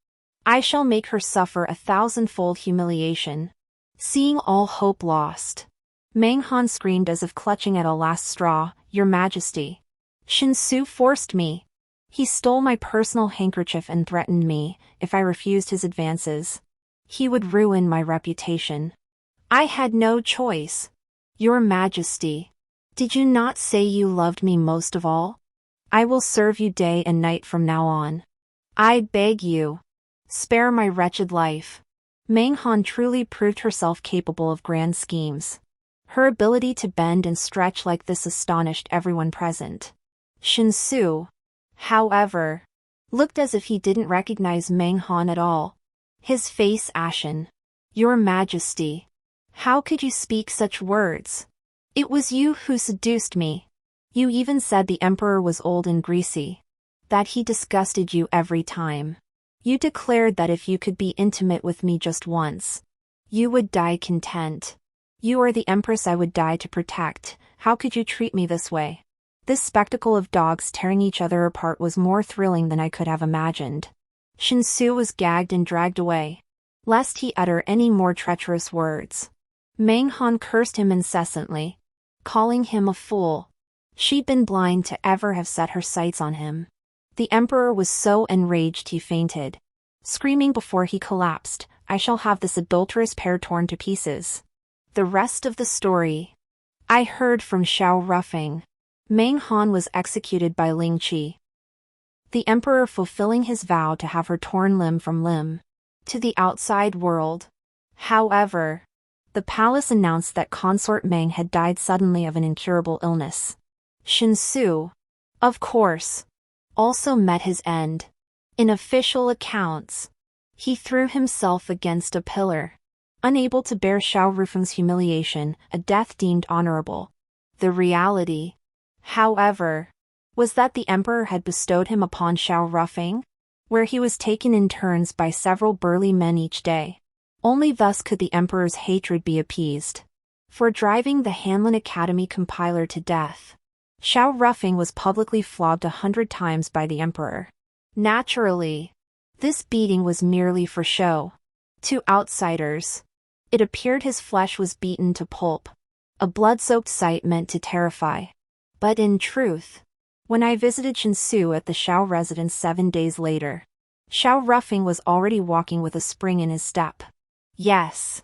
I shall make her suffer 1,000-fold humiliation." Seeing all hope lost, Meng Han screamed as if clutching at a last straw, "Your Majesty! Shinsu forced me. He stole my personal handkerchief and threatened me, if I refused his advances, he would ruin my reputation. I had no choice. Your Majesty, did you not say you loved me most of all? I will serve you day and night from now on. I beg you, spare my wretched life." Meng Han truly proved herself capable of grand schemes. Her ability to bend and stretch like this astonished everyone present. Shinsu, however, looked as if he didn't recognize Meng Han at all. His face ashen. "Your Majesty, how could you speak such words? It was you who seduced me. You even said the Emperor was old and greasy. That he disgusted you every time. You declared that if you could be intimate with me just once, you would die content. You are the Empress I would die to protect. How could you treat me this way?" This spectacle of dogs tearing each other apart was more thrilling than I could have imagined. Shinsu was gagged and dragged away, lest he utter any more treacherous words. Meng Han cursed him incessantly, calling him a fool. She'd been blind to ever have set her sights on him. The Emperor was so enraged he fainted, screaming before he collapsed, "I shall have this adulterous pair torn to pieces." The rest of the story I heard from Xiao Ruffing. Meng Han was executed by Ling Qi, the Emperor fulfilling his vow to have her torn limb from limb. To the outside world, however, the palace announced that Consort Meng had died suddenly of an incurable illness. Shinsu, of course, also met his end. In official accounts, he threw himself against a pillar, unable to bear Xiao Rufeng's humiliation, a death deemed honorable. The reality, however, was that the Emperor had bestowed him upon Xiao Rufeng, where he was taken in turns by several burly men each day. Only thus could the Emperor's hatred be appeased. For driving the Hanlin Academy compiler to death, Xiao Rufeng was publicly flogged 100 times by the Emperor. Naturally, this beating was merely for show. To outsiders, it appeared his flesh was beaten to pulp, a blood-soaked sight meant to terrify. But in truth, when I visited Shinsu at the Xiao residence 7 days later, Xiao Rufeng was already walking with a spring in his step. Yes,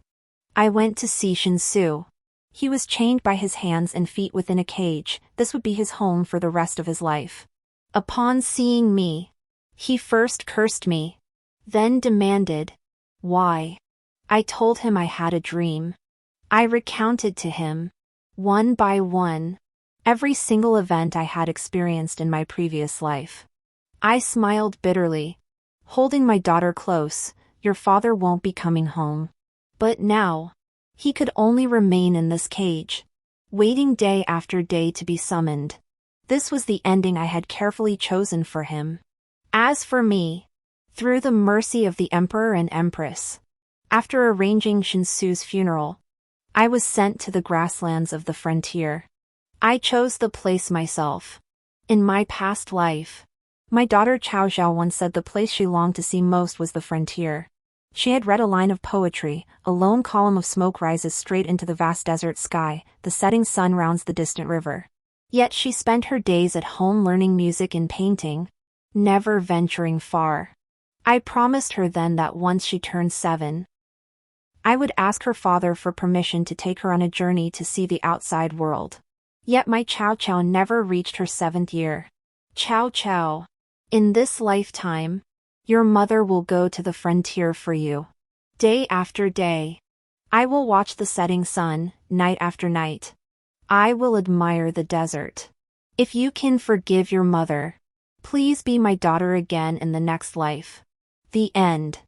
I went to see Shinsu. He was chained by his hands and feet within a cage. This would be his home for the rest of his life. Upon seeing me, he first cursed me, then demanded, "Why?" I told him I had a dream. I recounted to him, one by one, every single event I had experienced in my previous life. I smiled bitterly, holding my daughter close. "Your father won't be coming home." But now, he could only remain in this cage, waiting day after day to be summoned. This was the ending I had carefully chosen for him. As for me, through the mercy of the Emperor and Empress, after arranging Shinsu's funeral, I was sent to the grasslands of the frontier. I chose the place myself. In my past life, my daughter Chao Zhao once said the place she longed to see most was the frontier. She had read a line of poetry, a lone column of smoke rises straight into the vast desert sky, the setting sun rounds the distant river. Yet she spent her days at home learning music and painting. never venturing far. I promised her then that once she turned 7, I would ask her father for permission to take her on a journey to see the outside world. Yet my Chow Chow never reached her 7th year. Chow Chow. In this lifetime, your mother will go to the frontier for you. Day after day. I will watch the setting sun, night after night. I will admire the desert. If you can forgive your mother, please be my daughter again in the next life. The end.